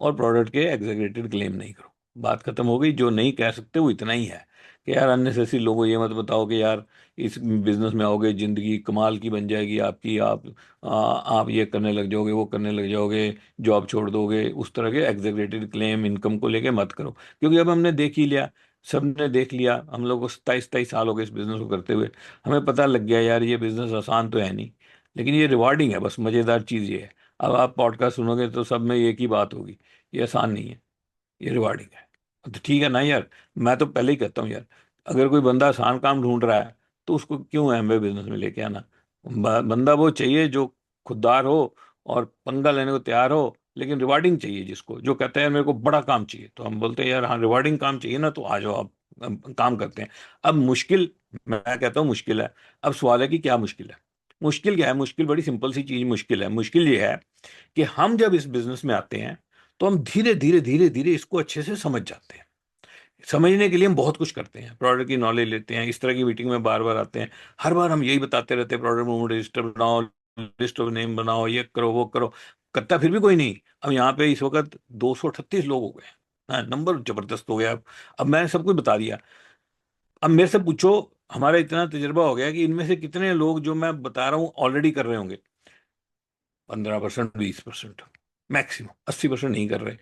और प्रोडक्ट के एग्जीक्यूटिव क्लेम नहीं करो। बात खत्म हो गई। जो नहीं कह सकते वो इतना ही है कि यार अननेसेसरी लोगों को ये मत बताओ कि यार इस बिजनेस में आओगे जिंदगी कमाल की बन जाएगी आपकी, आप ये करने लग जाओगे, वो करने लग जाओगे, जॉब छोड़ दोगे। उस तरह के एग्जीक्यूटिव क्लेम इनकम को लेके मत करो, क्योंकि अब हमने देख ही लिया, सबने देख लिया। हम लोग को 27-27 साल हो गए इस बिजनेस को करते हुए। हमें पता लग गया यार ये बिजनेस आसान तो है नहीं, लेकिन ये रिवार्डिंग है। बस मजेदार चीज ये है, अब आप पॉडकास्ट सुनोगे तो सब में एक ही बात होगी, ये आसान नहीं है, ये रिवार्डिंग है। तो ठीक है ना यार, मैं तो पहले ही कहता हूँ यार, अगर कोई बंदा आसान काम ढूंढ रहा है तो उसको क्यों एमवे बिजनेस में लेके आना। बंदा वो चाहिए जो खुददार हो और पंगा लेने को तैयार हो, लेकिन रिवार्डिंग चाहिए। जिसको जो कहता है यार मेरे को बड़ा काम चाहिए, तो हम बोलते हैं यार हाँ रिवार्डिंग काम चाहिए ना, तो आ जाओ आप, काम करते हैं। अब मुश्किल, मैं कहता हूँ मुश्किल है। अब सवाल है कि क्या मुश्किल है। मुश्किल क्या है? मुश्किल बड़ी सिंपल सी चीज मुश्किल है। मुश्किल ये है कि हम जब इस बिजनेस में आते हैं तो हम धीरे धीरे धीरे धीरे इसको अच्छे से समझ जाते हैं। समझने के लिए हम बहुत कुछ करते हैं, प्रोडक्ट की नॉलेज लेते हैं, इस तरह की मीटिंग में बार बार आते हैं। हर बार हम यही बताते रहते हैं, प्रोडक्ट मूवमेंट रजिस्टर बनाओ, लिस्ट ऑफ नेम बनाओ, ये करो वो करो, करता फिर भी कोई नहीं। अब यहाँ पे इस वक्त 238 लोग हो गए हैं। हाँ, नंबर जबरदस्त हो गया। अब मैंने सब कुछ बता दिया। अब मेरे से पूछो, हमारा इतना तजुर्बा हो गया कि इनमें से कितने लोग जो मैं बता रहा हूँ ऑलरेडी कर रहे होंगे? 15%, 20%, मैक्सिमम। 80% नहीं कर रहे।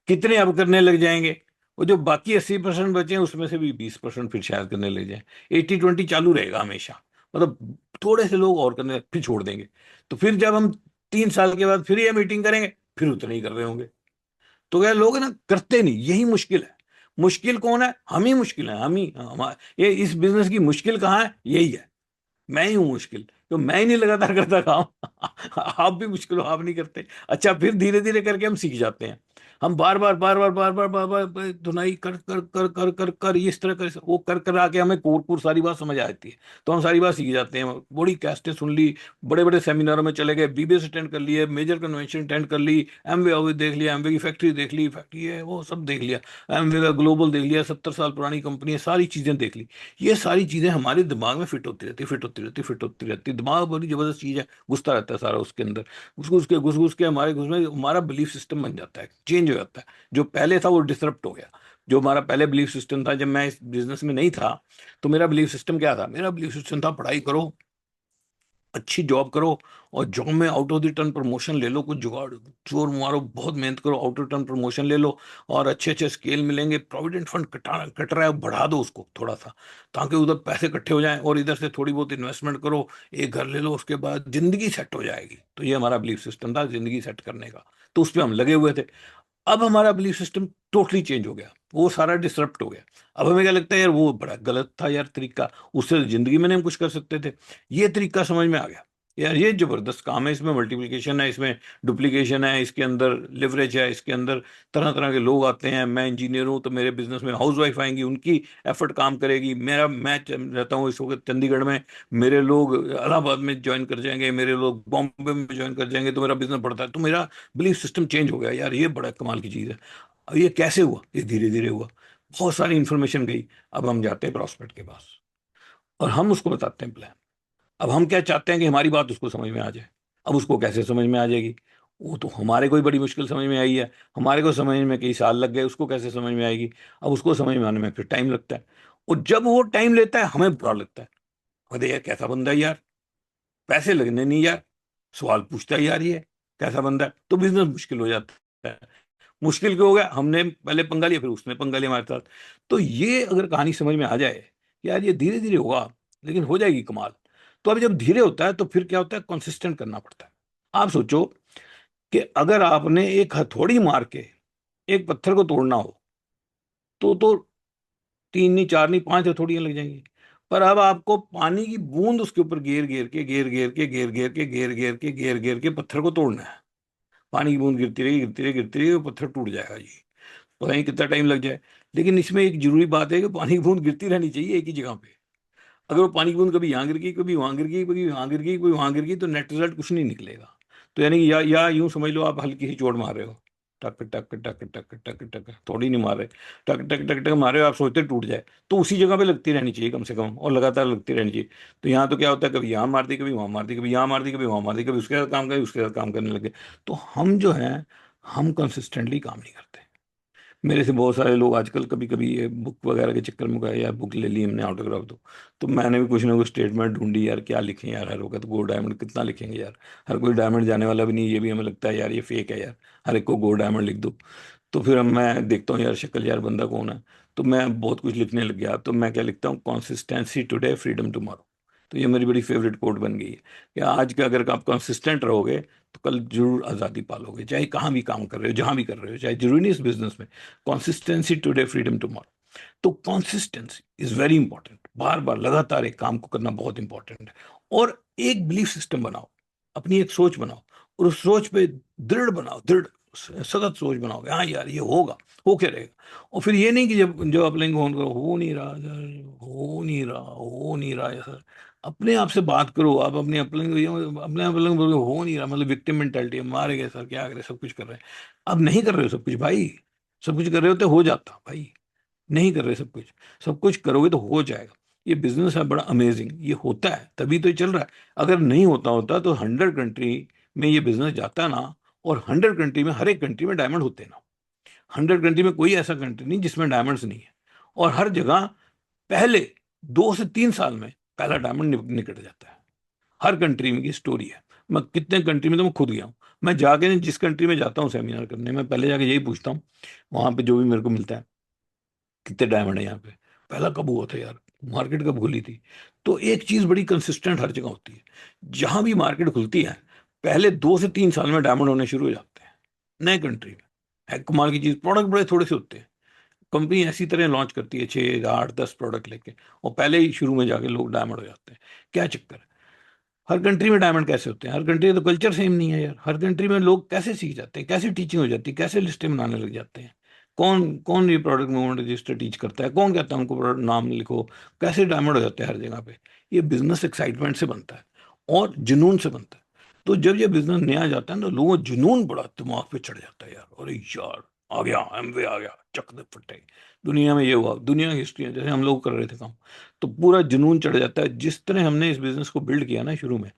कितने अब करने लग जाएंगे? वो जो बाकी 80% बचे हैं उसमें से भी 20% फिर शायद करने लग जाए। 80-20 चालू रहेगा हमेशा। मतलब थोड़े से लोग और करने फिर छोड़ देंगे। तो फिर जब हम 3 साल के बाद फिर ये मीटिंग करेंगे, फिर उतने ही कर रहे होंगे। तो क्या लोग ना करते नहीं, यही मुश्किल है। मुश्किल कौन है? हम ही मुश्किल है, हम ही ये इस बिजनेस की मुश्किल कहाँ है? यही है, मैं ही हूं मुश्किल, तो मैं ही नहीं लगातार करता काम। आप भी मुश्किल हो, आप नहीं करते। अच्छा, फिर धीरे धीरे करके हम सीख जाते हैं। हम बार बार बार बार बार बार बार बार धुनाई कर कर कर कर कर कर इस तरह कर वो कर कर आके हमें कोर कोर सारी बात समझ आती है। तो हम सारी बात सीख जाते हैं। बड़ी कैस्टें सुन ली, बड़े बड़े सेमिनारों में चले गए, बीबीएस अटेंड कर लिए, मेजर कन्वेंशन अटेंड कर ली, एमवे हाउस देख लिया, एमवे की फैक्ट्री देख ली, फैक्ट्री है वो सब देख लिया, एमवे का ग्लोबल देख लिया, 70 साल पुरानी कंपनी है, सारी चीजें देख ली। ये सारी चीजें हमारे दिमाग में फिट होती रहती, फिट होती रहती, फिट होती रहती। दिमाग बड़ी जबरदस्त चीज है, घुसता रहता है सारा उसके अंदर। घुस घुस के हमारे घुस में हमारा बिलीफ सिस्टम बन जाता है, चेंज हो जाता है। जो पहले था वो डिसरप्ट हो गया। जो हमारा पहले बिलीफ सिस्टम था जब मैं इस बिजनेस में नहीं था, तो मेरा बिलीफ सिस्टम क्या था? मेरा बिलीफ सिस्टम था पढ़ाई करो, अच्छी जॉब करो, और जॉब में out of the turn promotion ले लो, कुछ जुगाड़ जोर मारो, बहुत मेहनत करो, आउट ऑफ टर्न प्रमोशन ले लो, और अच्छे अच्छे स्केल मिलेंगे। प्रोविडेंट फंड कट रहा है, बढ़ा दो उसको थोड़ा सा, ताकि उधर पैसे इकट्ठे हो जाएं, और इधर से थोड़ी बहुत इन्वेस्टमेंट करो, एक घर ले लो, उसके बाद जिंदगी सेट हो जाएगी। तो ये हमारा बिलीफ सिस्टम था जिंदगी सेट करने का। तो उस पर हम लगे हुए थे। अब हमारा बिलीफ सिस्टम टोटली चेंज हो गया, वो सारा डिसरप्ट हो गया। अब हमें क्या लगता है यार वो बड़ा गलत था यार तरीका, उससे जिंदगी में नहीं हम कुछ कर सकते थे। ये तरीका समझ में आ गया यार, ये जबरदस्त काम है, इसमें मल्टीप्लिकेशन है, इसमें डुप्लीकेशन है, इसके अंदर लिवरेज है, इसके अंदर तरह तरह के लोग आते हैं। मैं इंजीनियर हूं तो मेरे बिजनेस में हाउस वाइफ आएंगी, उनकी एफर्ट काम करेगी। रहता हूँ इस वक्त चंडीगढ़ में, मेरे लोग इलाहाबाद में ज्वाइन कर जाएंगे, मेरे लोग बॉम्बे में ज्वाइन कर जाएंगे, तो मेरा बिजनेस बढ़ता है। तो मेरा बिलीफ सिस्टम चेंज हो गया यार, ये बड़ा कमाल की चीज़ है। अब ये कैसे हुआ? ये धीरे धीरे हुआ, बहुत सारी इंफॉर्मेशन गई। अब हम जाते हैं प्रॉस्पेक्ट के पास और हम उसको बताते हैं प्लान। अब हम क्या चाहते हैं कि हमारी बात उसको समझ में आ जाए। अब उसको कैसे समझ में आ जाएगी? वो तो हमारे को ही बड़ी मुश्किल समझ में आई है। हमारे को समझ में कई साल लग गए, उसको कैसे समझ में आएगी? अब उसको समझ में आने में फिर टाइम लगता है, और जब वो टाइम लेता है हमें बुरा लगता है। अरे यार कैसा बंदा है यार, पैसे लगने नहीं यार, सवाल पूछता है यार, ये कैसा बंदा है। तो बिजनेस मुश्किल हो जाता है। मुश्किल क्यों हो गया? हमने पहले पंगा लिया, फिर उसने पंगा लिया हमारे साथ। तो ये अगर कहानी समझ में आ जाए, यार ये धीरे धीरे होगा लेकिन हो जाएगी कमाल। तो अभी जब धीरे होता है तो फिर क्या होता है? कंसिस्टेंट करना पड़ता है। आप सोचो कि अगर आपने एक हथौड़ी मार के एक पत्थर को तोड़ना हो, तो 3 नहीं, 4 नहीं, 5 हथौड़ियां लग जाएंगी। पर अब आपको पानी की बूंद उसके ऊपर घेर घेर के घेर घेर के घेर घेर के घेर घेर के घेर घेर के पत्थर को तोड़ना है। पानी की बूंद गिरती रहेगी, गिरती रहेगी, गिरती रहेगी, वो पत्थर टूट जाएगा जी। पता नहीं कितना टाइम लग जाए। लेकिन इसमें एक जरूरी बात है कि पानी की बूंद गिरती रहनी चाहिए एक ही जगह पे। अगर वो पानी की बूंद कभी यहाँ गिर गई, कभी वहां गिर गई, कभी वहां गिर गई, कभी वहां गिर गई, तो नेट रिजल्ट कुछ नहीं निकलेगा। तो यानी कि या यूं समझ लो आप हल्की सी चोट मार रहे हो, टक टक टक टक टक टक, थोड़ी नहीं मार रहे, टक टक टक टक मार रहे हो, आप सोचते टूट जाए, तो उसी जगह पे लगती रहनी चाहिए कम से कम, और लगातार लगती रहनी चाहिए। तो यहाँ तो क्या होता है, कभी यहाँ मार दी, कभी वहां मार दी, कभी यहाँ मार दी, कभी वहां मार दी, कभी उसके साथ काम करे, उसके साथ काम करने लगे। तो हम जो है, हम कंसिस्टेंटली काम नहीं करते। मेरे से बहुत सारे लोग आजकल कभी कभी ये बुक वगैरह के चक्कर में गए, यार बुक ले ली हमने, ऑटोग्राफ दो। तो मैंने भी कुछ ना कुछ स्टेटमेंट ढूंढी यार, क्या लिखें यार, हर वक्त गोल्ड डायमंड कितना लिखेंगे यार, हर कोई डायमंड जाने वाला भी नहीं, ये भी हमें लगता है यार ये फेक है यार, हर एक को गोल्ड डायमंड लिख दो। तो फिर अब मैं देखता हूँ यार शक्ल, यार बंदा कौन है। तो मैं बहुत कुछ लिखने लग गया। तो मैं क्या लिखता हूँ, कॉन्सिस्टेंसी टुडे फ्रीडम टुमारो। तो ये मेरी बड़ी फेवरेट कोट बन गई है कि आज का अगर आप कंसिस्टेंट रहोगे तो कल जरूर आज़ादी पालोगे, चाहे कहाँ भी काम कर रहे हो, जहां भी कर रहे हो, चाहे जरूरी नहीं इस बिजनेस में। Consistency today freedom tomorrow. तो कॉन्सिस्टेंसी इज वेरी इंपॉर्टेंट, बार बार लगातार एक काम को करना बहुत इंपॉर्टेंट है। और एक बिलीफ सिस्टम बनाओ, अपनी एक सोच बनाओ, और उस सोच पे दृढ़ बनाओ, दृढ़ सतत सोच बनाओगे, हाँ यार ये होगा, हो क्या रहेगा। और फिर ये नहीं कि जब जब आप लेंगे फोन करो, हो नहीं रहा सर, हो नहीं रहा, हो नहीं रहा है सर। अपने आप से बात करो, आप अपने अपने आप बोलो हो नहीं रहा, मतलब विक्टिम मेंटालिटी, मारे गए सर, क्या करे, सब कुछ कर रहे हैं। अब नहीं कर रहे हो सब कुछ भाई, सब कुछ कर रहे होते हो जाता भाई, नहीं कर रहे सब कुछ। सब कुछ करोगे तो हो जाएगा। ये बिजनेस है बड़ा अमेजिंग, ये होता है तभी तो ये चल रहा है। अगर नहीं होता होता तो 100 कंट्री में ये बिजनेस जाता ना, और 100 कंट्री में, हर एक कंट्री में डायमंड होते ना। 100 कंट्री में कोई ऐसा कंट्री नहीं जिसमें डायमंड्स नहीं है। और हर जगह पहले 2 से 3 साल में पहला डायमंड निकट जाता है। हर कंट्री में की स्टोरी है। मैं कितने कंट्री में तो मैं खुद गया हूँ। मैं जाके जिस कंट्री में जाता हूँ सेमिनार करने, मैं पहले जाके यही पूछता हूँ, वहां पे जो भी मेरे को मिलता है, कितने डायमंड है यहाँ पे, पहला कब हुआ था यार, मार्केट कब खुली थी। तो एक चीज बड़ी कंसिस्टेंट हर जगह होती है, जहां भी मार्केट खुलती है पहले 2 से 3 साल में डायमंड होने शुरू हो जाते हैं नए कंट्री में। है कमाल की चीज, प्रोडक्ट बड़े थोड़े से होते हैं। कंपनी ऐसी तरह लॉन्च करती है 6 8 10 प्रोडक्ट लेके, और पहले ही शुरू में जाके लोग डायमंड हो जाते हैं। क्या चक्कर है, हर कंट्री में डायमंड कैसे होते हैं, हर कंट्री का तो कल्चर सेम नहीं है यार। हर कंट्री में लोग कैसे सीख जाते हैं, कैसे टीचिंग हो जाती है, कैसे लिस्टें बनाने लग जाते हैं। कौन कौन ये प्रोडक्ट मूवमेंट रजिस्टर टीच करता है, कौन कहता है उनको प्रोडक्ट नाम लिखो, कैसे डायमंड हो जाते हैं हर जगह पे। ये बिजनेस एक्साइटमेंट से बनता है, और जुनून से बनता है। तो जब ये बिजनेस नया जाता है ना, लोगों का जुनून बड़ा दिमाग पे चढ़ जाता है यार, अरे यार आ गया, एमवे आ गया, चक दे फटे, दुनिया में ये हुआ, दुनिया की हिस्ट्री है, जैसे हम लोग कर रहे थे काम। तो पूरा जुनून चढ़ जाता है। जिस तरह हमने इस बिजनेस को बिल्ड किया ना शुरू में,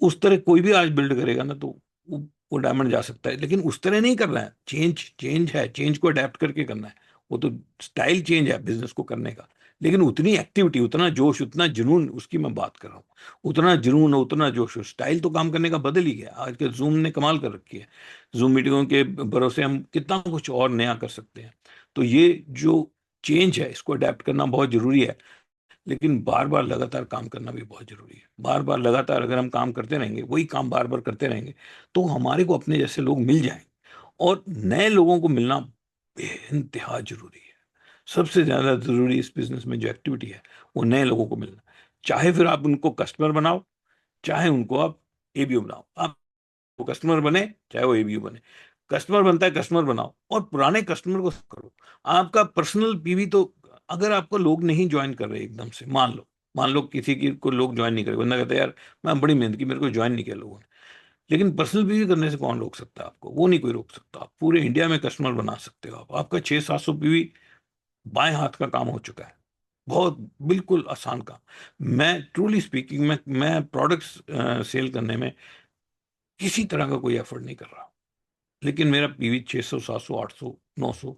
उस तरह कोई भी आज बिल्ड करेगा ना, तो वो वो डायमंड जा सकता है। लेकिन उस तरह नहीं करना है, चेंज चेंज है, चेंज को अडेप्ट करके करना है। वो तो स्टाइल चेंज है बिजनेस को करने का। लेकिन उतनी एक्टिविटी, उतना जोश, उतना जुनून, उसकी मैं बात कर रहा हूँ। उतना जुनून, उतना जोश, स्टाइल तो काम करने का बदल ही गया। आज के जूम ने कमाल कर रखी है। जूम मीटिंगों के भरोसे हम कितना कुछ और नया कर सकते हैं। तो ये जो चेंज है, इसको अडेप्ट करना बहुत जरूरी है। लेकिन बार बार लगातार काम करना भी बहुत जरूरी है। बार बार लगातार अगर हम काम करते रहेंगे, वही काम बार बार करते रहेंगे, तो हमारे को अपने जैसे लोग मिल जाएंगे। और नए लोगों को मिलना बेइंतहा जरूरी है। सबसे ज्यादा जरूरी इस बिजनेस में जो एक्टिविटी है, वो नए लोगों को मिलना। चाहे फिर आप उनको कस्टमर बनाओ, चाहे उनको आप एबीओ बनाओ। आप वो कस्टमर बने, चाहे वो एबीओ बने। कस्टमर बनता है, कस्टमर बनाओ, और पुराने कस्टमर को करो। आपका पर्सनल पीवी तो, अगर आपको लोग नहीं ज्वाइन कर रहे एकदम से, मान लो किसी की को लोग ज्वाइन नहीं करे, बंदा कहता है यार मैं बड़ी मेहनत की, मेरे को ज्वाइन नहीं किया लोगों ने। लेकिन पर्सनल पीवी करने से कौन रोक सकता है आपको, वो नहीं कोई रोक सकता। आप पूरे इंडिया में कस्टमर बना सकते हो। आपका 600 700 पीवी बाएं हाथ का काम हो चुका है। बहुत बिल्कुल आसान काम। मैं ट्रूली स्पीकिंग, मैं प्रोडक्ट्स सेल करने में किसी तरह का कोई एफर्ट नहीं कर रहा, लेकिन मेरा पीवी 600 700 800 900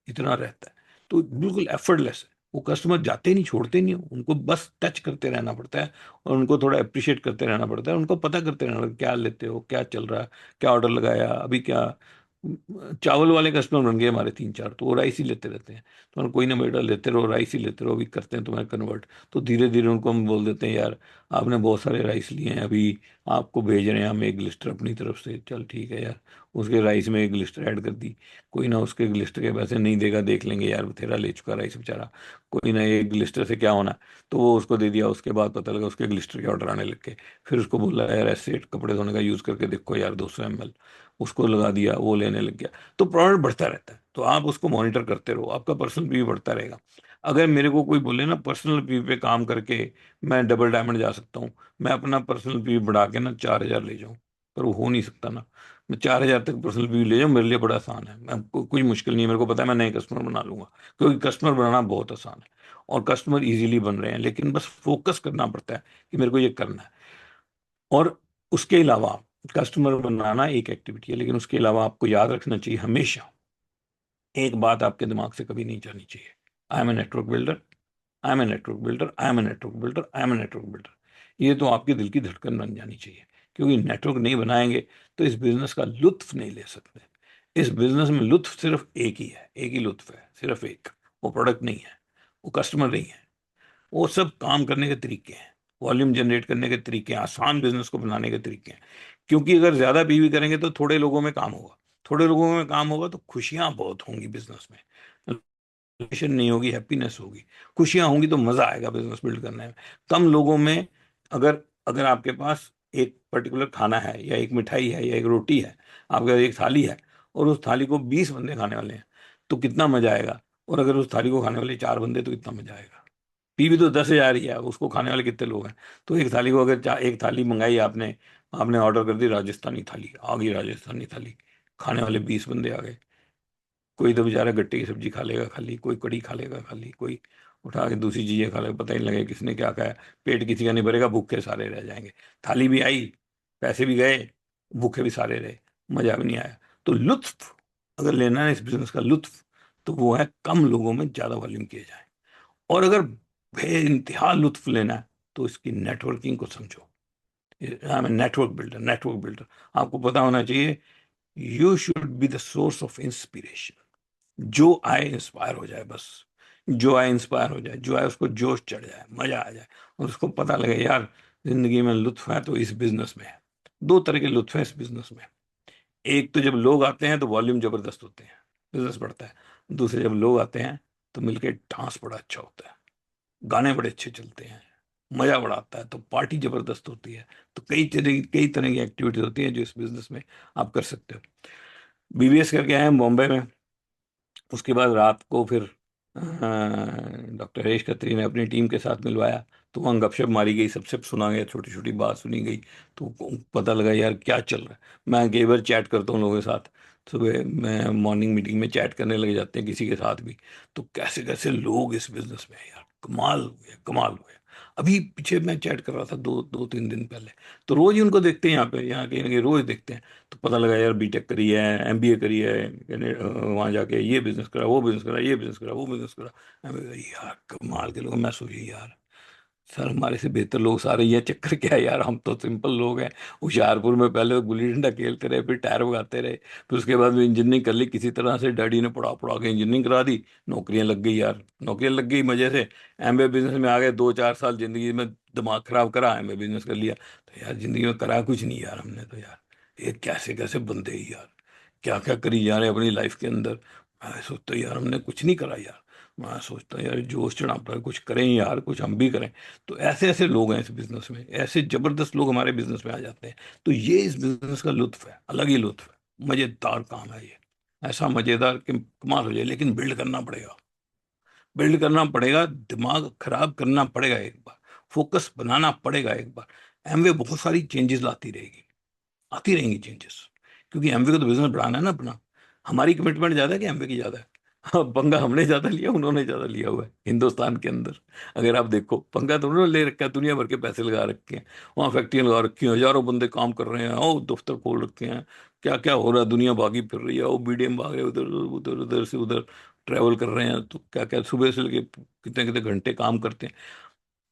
इतना रहता है। तो बिल्कुल एफर्टलेस है। वो कस्टमर जाते नहीं, छोड़ते नहीं, उनको बस टच करते रहना पड़ता है, और उनको थोड़ा अप्रिशिएट करते रहना पड़ता है, उनको पता करते रहना पड़ता है क्या लेते हो, क्या चल रहा है, क्या ऑर्डर लगाया अभी, क्या। चावल वाले कस्टमर बन गए हमारे 3 4, तो वो राइस ही लेते रहते हैं। तो कोई ना बेटा लेते रहो, राइस ही लेते रहो, अभी करते हैं तुम्हें कन्वर्ट। तो धीरे धीरे उनको हम बोल देते हैं यार आपने बहुत सारे राइस लिए हैं, अभी आपको भेज रहे हैं हम एक लिस्टर अपनी तरफ से, चल ठीक है यार। उसके राइस में एक लिस्टर ऐड कर दी। कोई ना उसके लिस्ट के पैसे नहीं देगा, देख लेंगे यार तेरा ले चुका राइस बेचारा। कोई ना, एक लिस्टर से क्या होना। तो वो उसको दे दिया, उसके बाद पता लगा उसके एक लिस्टर के ऑर्डर आने लग गए। फिर उसको बोला यार ऐसे कपड़े धोने का यूज करके देखो यार, 200 ml, उसको लगा दिया, वो लेने लग गया। तो प्रोडक्ट बढ़ता रहता है, तो आप उसको मॉनिटर करते रहो, आपका पर्सनल भी बढ़ता रहेगा। अगर मेरे को कोई बोले ना पर्सनल पीवी पे काम करके मैं डबल डायमंड जा सकता हूँ, मैं अपना पर्सनल पीवी बढ़ा के ना 4,000 ले जाऊँ, पर वो हो नहीं सकता ना। मैं 4,000 तक पर्सनल पीवी ले जाऊँ, मेरे लिए बड़ा आसान है, मैं कोई मुश्किल नहीं है, मेरे को पता है मैं नए कस्टमर बना लूंगा, क्योंकि कस्टमर बनाना बहुत आसान है और कस्टमर इजीली बन रहे हैं, लेकिन बस फोकस करना पड़ता है कि मेरे को ये करना है। और उसके अलावा कस्टमर बनाना एक एक्टिविटी है, लेकिन उसके अलावा आपको याद रखना चाहिए हमेशा, एक बात आपके दिमाग से कभी नहीं जानी चाहिए, I am a network builder, I am a network builder, I am a network builder, I am a network builder. ये तो आपके दिल की धड़कन बन जानी चाहिए, क्योंकि नेटवर्क नहीं बनाएंगे तो इस बिजनेस का लुत्फ नहीं ले सकते। इस बिजनेस में लुत्फ सिर्फ एक ही है, एक ही लुत्फ है, सिर्फ एक। वो प्रोडक्ट नहीं है, वो कस्टमर नहीं है, वो सब काम करने के तरीके हैं, वॉल्यूम जनरेट करने के तरीके हैं, आसान बिजनेस को बनाने के तरीके हैं। क्योंकि अगर ज्यादा पीवी करेंगे तो थोड़े लोगों में काम होगा, थोड़े लोगों में काम होगा तो खुशियां बहुत होंगी बिजनेस में, रिलेशन नहीं होगी, हैप्पीनेस होगी, खुशियां होंगी तो मजा आएगा बिजनेस बिल्ड करने में। कम लोगों में, अगर अगर आपके पास एक पर्टिकुलर खाना है या एक मिठाई है या एक रोटी है, आपके पास एक थाली है और उस थाली को 20 बंदे खाने वाले हैं, तो कितना मजा आएगा। और अगर उस थाली को खाने वाले 4 बंदे, तो कितना मजा आएगा। पी भी तो 10,000 ही है, उसको खाने वाले कितने लोग हैं। तो एक थाली को अगर एक थाली मंगाई आपने, आपने ऑर्डर कर दी राजस्थानी थाली, आ गई राजस्थानी थाली, खाने वाले 20 बंदे आ गए। कोई तो बेचारा गट्टे की सब्जी खा लेगा खाली, कोई कड़ी खा लेगा खाली, कोई उठा के दूसरी चीजें खा लेगा, पता ही नहीं लगेगा किसने क्या खाया। पेट किसी का नहीं भरेगा, भूखे सारे रह जाएंगे। थाली भी आई, पैसे भी गए, भूखे भी सारे रहे, मजा भी नहीं आया। तो लुत्फ अगर लेना है इस बिजनेस का लुत्फ, तो वो है कम लोगों में ज्यादा वॉल्यूम किए जाए। और अगर बे इंतहा लुत्फ लेना है तो इसकी नेटवर्किंग को समझो। I am network builder, network builder. आपको पता होना चाहिए, you should be the source of inspiration. जो आए इंस्पायर हो जाए बस, जो आए इंस्पायर हो जाए, जो आए उसको जोश चढ़ जाए, मजा आ जाए, और उसको पता लगे यार जिंदगी में लुत्फ है तो इस बिजनेस में है। दो तरह के लुत्फ है इस बिजनेस में। एक तो जब लोग आते हैं तो वॉल्यूम जबरदस्त होते हैं, बिजनेस बढ़ता है। दूसरे जब लोग आते हैं तो मिलके डांस बड़ा अच्छा होता है, गाने बड़े अच्छे चलते हैं, मजा बड़ा आता है, तो पार्टी जबरदस्त होती है। तो कई तरह की एक्टिविटीज होती हैं जो इस बिजनेस में आप कर सकते हो। बीबीएस करके आए हैं बॉम्बे में। उसके बाद रात को फिर डॉक्टर हरीश खत्री ने अपनी टीम के साथ मिलवाया, तो वहाँ गपशप मारी गई, सबसे सुना गया, छोटी छोटी बात सुनी गई। तो पता लगा यार क्या चल रहा है। मैं कई बार चैट करता हूँ लोगों के साथ, सुबह मैं मॉर्निंग मीटिंग में चैट करने लग जाते हैं किसी के साथ भी। तो कैसे कैसे लोग इस बिजनेस में हैं यार, कमाल हुए, कमाल हुए। अभी पीछे मैं चैट कर रहा था दो दो तीन दिन पहले, तो रोज ही उनको देखते हैं यहाँ पे, यहाँ कहीं ना कहीं रोज देखते हैं। तो पता लगा यार बीटेक करी है, एमबीए करी है, वहां जाके ये बिजनेस करा, वो बिजनेस करा, ये बिजनेस करा, वो बिजनेस करा। मैं कहा, यार कमाल के लोग हैं। मैं सोची यार सर हमारे से बेहतर लोग सारे, ये चक्कर क्या है यार, हम तो सिंपल लोग हैं। होशियारपुर में पहले गुल्ली डंडा खेलते रहे, फिर टायर भगाते रहे, फिर उसके बाद इंजीनियरिंग कर ली किसी तरह से, डैडी ने पढ़ा पढ़ा के इंजीनियरिंग करा दी, नौकरियां लग गई यार, नौकरियां लग गई मजे से। एमबीए बिजनेस में आ गए, 2-4 साल जिंदगी में दिमाग खराब करा, एमबीए बिजनेस कर लिया। तो यार जिंदगी में करा कुछ नहीं यार हमने तो यार। ये कैसे कैसे बंदे ही यार, क्या क्या करी जा रहे हैं अपनी लाइफ के अंदर। मैं सोचता हूँ यार हमने कुछ नहीं करा यार। मैं सोचता हूँ यार जोश चढ़ा पर कुछ करें यार, कुछ हम भी करें। तो ऐसे ऐसे लोग हैं इस बिजनेस में, ऐसे जबरदस्त लोग हमारे बिजनेस में आ जाते हैं। तो ये इस बिजनेस का लुत्फ है, अलग ही लुत्फ है, मजेदार काम है ये। ऐसा मजेदार कि कमाल हो जाए, लेकिन बिल्ड करना पड़ेगा, बिल्ड करना पड़ेगा, दिमाग खराब करना पड़ेगा एक बार, फोकस बनाना पड़ेगा एक बार। एमवे बहुत सारी चेंजेस लाती रहेगी, आती रहेंगी चेंजेस, क्योंकि एमवे को तो बिजनेस बढ़ाना है ना अपना। हमारी कमिटमेंट ज्यादा है कि एमवे की ज्यादा है? हाँ, पंगा हमने ज्यादा लिया, उन्होंने ज्यादा लिया हुआ है हिंदुस्तान के अंदर। अगर आप देखो पंगा तो उन्होंने ले रखा है, दुनिया भर के पैसे लगा रखे हैं, वहाँ फैक्ट्रियां लगा रखी हैं, हजारों बंदे काम कर रहे हैं, ओ दफ्तर खोल रखे हैं, क्या क्या हो रहा है, दुनिया भागी फिर रही है, ओ बीडीएम भाग रहे हैं उधर उधर उधर से उधर, ट्रैवल कर रहे हैं, तो क्या क्या सुबह से लेके कितने कितने घंटे काम करते हैं।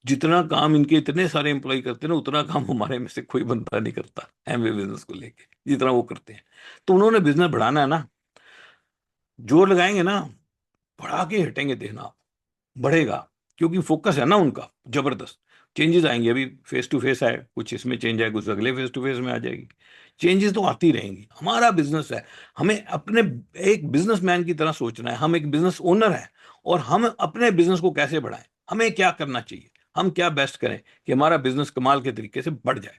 जितना काम इनके इतने सारे एम्प्लॉय करते हैं ना, उतना काम हमारे में से कोई बंदा नहीं करता एमवे बिजनेस को लेके, जितना वो करते हैं। तो उन्होंने बिजनेस बढ़ाना है ना, जोर लगाएंगे ना, बढ़ा के हटेंगे, देखना आप, बढ़ेगा। क्योंकि फोकस है ना उनका जबरदस्त। चेंजेस आएंगे, अभी फेस टू फेस है, कुछ इसमें चेंज आए, कुछ अगले फेस टू फेस में आ जाएगी। चेंजेस तो आती रहेंगी, हमारा बिजनेस है, हमें अपने एक बिजनेसमैन की तरह सोचना है, हम एक बिजनेस ओनर हैं, और हम अपने बिजनेस को कैसे बढ़ाएं, हमें क्या करना चाहिए, हम क्या बेस्ट करें कि हमारा बिजनेस कमाल के तरीके से बढ़ जाए।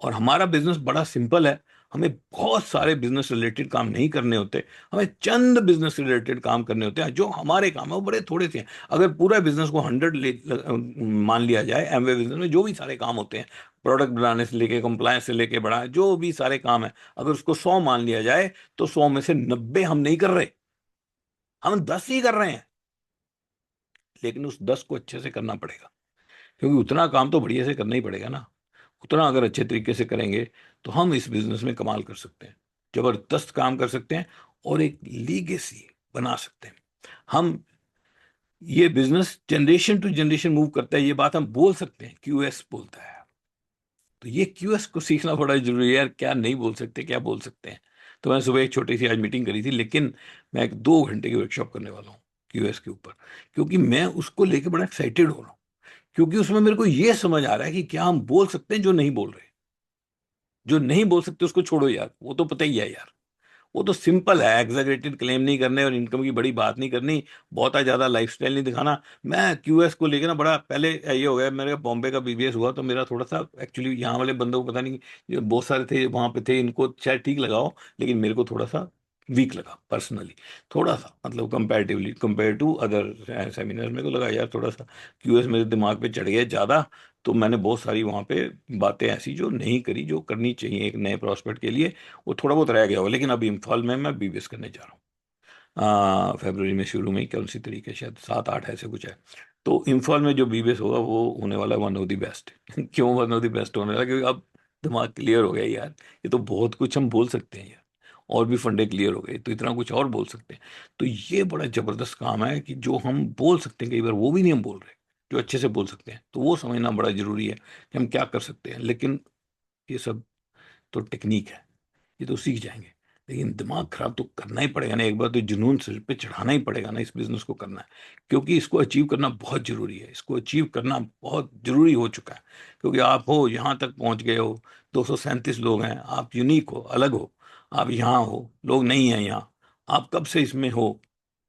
और हमारा बिजनेस बड़ा सिंपल है, हमें बहुत सारे बिजनेस रिलेटेड काम नहीं करने होते, हमें चंद बिजनेस रिलेटेड काम करने होते हैं। जो हमारे काम है वो बड़े थोड़े से हैं। अगर पूरा बिजनेस को 100 मान लिया जाए, एमवे बिजनेस में जो भी सारे काम होते हैं, प्रोडक्ट बनाने से लेके कंप्लायंस से लेके बड़ा जो भी सारे काम है, अगर उसको 100 मान लिया जाए, तो 100 में से 90 हम नहीं कर रहे, हम 10 ही कर रहे हैं। लेकिन उस 10 को अच्छे से करना पड़ेगा, क्योंकि उतना काम तो बढ़िया से करना ही पड़ेगा ना। उतना अगर अच्छे तरीके से करेंगे तो हम इस बिजनेस में कमाल कर सकते हैं, जबरदस्त काम कर सकते हैं, और एक लीगेसी बना सकते हैं हम। ये business generation to generation move करता है, ये बात हम बोल सकते हैं, क्यूएस बोलता है। तो ये क्यूएस को सीखना बड़ा जरूरी है यार। क्या नहीं बोल सकते, क्या बोल सकते हैं। तो मैंने सुबह एक छोटी सी आज मीटिंग करी थी, लेकिन मैं एक 2 घंटे की वर्कशॉप करने वाला हूँ क्यूएस के ऊपर, क्योंकि मैं उसको लेके बड़ा एक्साइटेड हो रहा हूँ। क्योंकि उसमें मेरे को ये समझ आ रहा है कि क्या हम बोल सकते हैं जो नहीं बोल रहे। जो नहीं बोल सकते उसको छोड़ो यार, वो तो पता ही है यार। वो तो सिंपल है, एग्जैगरेटेड क्लेम नहीं करने और इनकम की बड़ी बात नहीं करनी, बहुत ज्यादा लाइफस्टाइल नहीं दिखाना। मैं क्यूएस को लेकर ना बड़ा पहले ये हो गया, मेरे बॉम्बे का बीबीएस हुआ, तो मेरा थोड़ा सा एक्चुअली यहाँ वाले बंदों को पता नहीं, जो बहुत सारे थे वहां पे थे, इनको शायद ठीक लगाओ, लेकिन मेरे को थोड़ा सा वीक लगा पर्सनली। थोड़ा सा मतलब comparatively compare to other seminar मेरे को लगा यार थोड़ा सा क्यूएस मेरे दिमाग पे चढ़ गया ज्यादा। तो मैंने बहुत सारी वहां पे बातें ऐसी जो नहीं करी, जो करनी चाहिए एक नए प्रोस्पेक्ट के लिए, वो थोड़ा बहुत रह गया हो। लेकिन अभी इम्फाल में मैं बीबीएस करने जा रहा हूँ, फरवरी में शुरू में ही, कौन सी तरीके शायद 7-8 ऐसे कुछ है। तो इम्फाल में जो बीबीएस होगा वो होने वाला है वन ऑफ द बेस्ट। क्यों वन ऑफ द बेस्ट होने वाला? क्योंकि अब दिमाग क्लियर हो गया यार। ये तो बहुत कुछ हम बोल सकते हैं यार, और भी फंडे क्लियर हो गए, तो इतना कुछ और बोल सकते हैं। तो ये बड़ा जबरदस्त काम है कि जो हम बोल सकते हैं, कई बार वो भी नहीं हम बोल रहे, जो अच्छे से बोल सकते हैं, तो वो समझना बड़ा जरूरी है कि हम क्या कर सकते हैं। लेकिन ये सब तो टेक्निक है, ये तो सीख जाएंगे। लेकिन दिमाग खराब तो करना ही पड़ेगा ना, एक बार तो जुनून सिर पे चढ़ाना ही पड़ेगा ना, इस बिजनेस को करना है। क्योंकि इसको अचीव करना बहुत जरूरी है, इसको अचीव करना बहुत जरूरी हो चुका है। क्योंकि आप हो यहाँ तक पहुंच गए हो, 237 लोग हैं, आप यूनिक हो, अलग हो। आप यहाँ हो, लोग नहीं हैं यहाँ। आप कब से इसमें हो,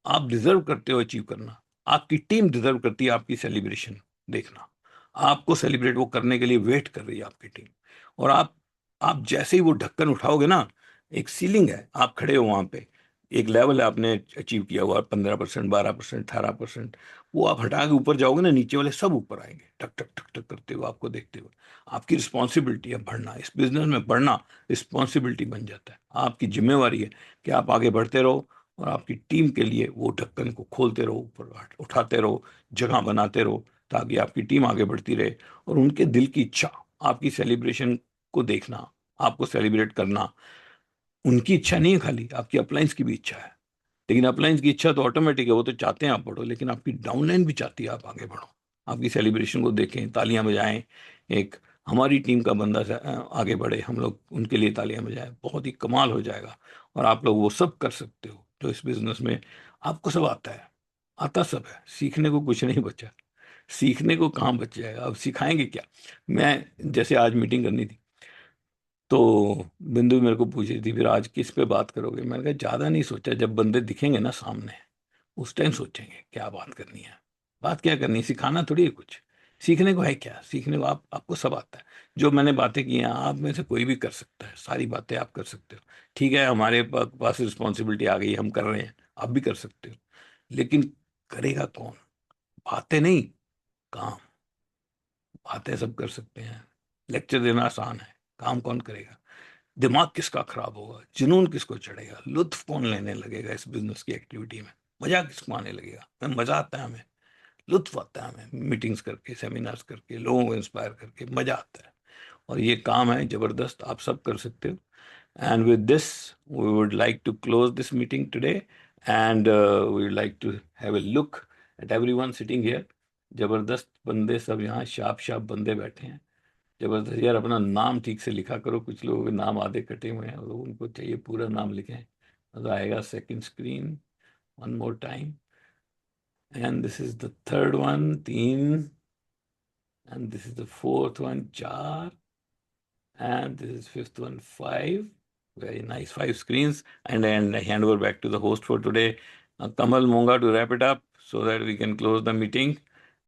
आप डिजर्व करते हो अचीव करना। आपकी टीम डिजर्व करती है आपकी सेलिब्रेशन देखना। आपको सेलिब्रेट वो करने के लिए वेट कर रही है आपकी टीम। और आप जैसे ही वो ढक्कन उठाओगे ना, एक सीलिंग है, आप खड़े हो वहां पे, एक लेवल है आपने अचीव किया हुआ, 15%, 12%, 18%। वो आप हटा के ऊपर जाओगे ना, नीचे वाले सब ऊपर आएंगे, टक टक टक टक करते हुए आपको देखते हुए। आपकी रिस्पॉन्सिबिलिटी है बढ़ना, इस बिजनेस में बढ़ना रिस्पॉन्सिबिलिटी बन जाता है, आपकी जिम्मेवारी है कि आप आगे बढ़ते रहो, और आपकी टीम के लिए वो ढक्कन को खोलते रहो, ऊपर उठाते रहो, जगह बनाते रहो, ताकि आपकी टीम आगे बढ़ती रहे। और उनके दिल की इच्छा, आपकी सेलिब्रेशन को देखना, आपको सेलिब्रेट करना, उनकी इच्छा नहीं है, खाली आपकी अपलाइंस की भी इच्छा है। लेकिन अपलाइंस की इच्छा तो ऑटोमेटिक है, वो तो चाहते हैं आप बढ़ो, लेकिन आपकी डाउनलाइन भी चाहती है आप आगे बढ़ो। आपकी सेलिब्रेशन को देखें, तालियां बजाएं। एक हमारी टीम का बंदा आगे बढ़े, हम लोग उनके लिए तालियां बजाएं, बहुत ही कमाल हो जाएगा। और आप लोग वो सब कर सकते हो जो इस बिजनेस में आपको सब आता है। आता सब है, सीखने को कुछ नहीं बचा। सीखने को कहाँ बच जाएगा, अब सिखाएंगे क्या। मैं जैसे आज मीटिंग करनी थी, तो बिंदु मेरे को पूछ रही थी फिर आज किस पे बात करोगे। मैंने कहा ज्यादा नहीं सोचा, जब बंदे दिखेंगे ना सामने, उस टाइम सोचेंगे क्या बात करनी है। बात क्या करनी है, सिखाना थोड़ी है कुछ। सीखने को है क्या, सीखने को आपको सब आता है। जो मैंने बातें की हैं, आप में से कोई भी कर सकता है, सारी बातें आप कर सकते हो। ठीक है, हमारे पास रिस्पॉन्सिबिलिटी आ गई, हम कर रहे हैं, आप भी कर सकते हो। लेकिन करेगा कौन? बातें नहीं, काम। बातें सब कर सकते हैं, लेक्चर देना आसान है, काम कौन करेगा? दिमाग किसका खराब होगा, जुनून किसको चढ़ेगा, लुत्फ कौन लेने लगेगा इस बिजनेस की एक्टिविटी में, मजा किसको आने लगेगा? हमें मजा आता है, हमें लुत्फ आता है, हमें मीटिंग्स करके, सेमिनार्स करके, लोगों को इंस्पायर करके मजा आता है। और ये काम है जबरदस्त, आप सब कर सकते हो। And with this, we would like to close this meeting today, and we would like to have a look at everyone sitting here. जबरदस्त बंदे सब यहाँ, शाप शाप बंदे बैठे हैं। जबरदस्त यार, अपना नाम ठीक से लिखा करो, कुछ लोगों के नाम आधे कटे हुए हैं, और उनको चाहिए पूरा नाम लिखें। मजा आएगा। Second screen, one more time, and this is the third one, 3, and this is the fourth one, 4, and this is fifth one, 5. Very nice, 5 screens. And I hand over back to the host for today, Kamal Monga, to wrap it up so that we can close the meeting.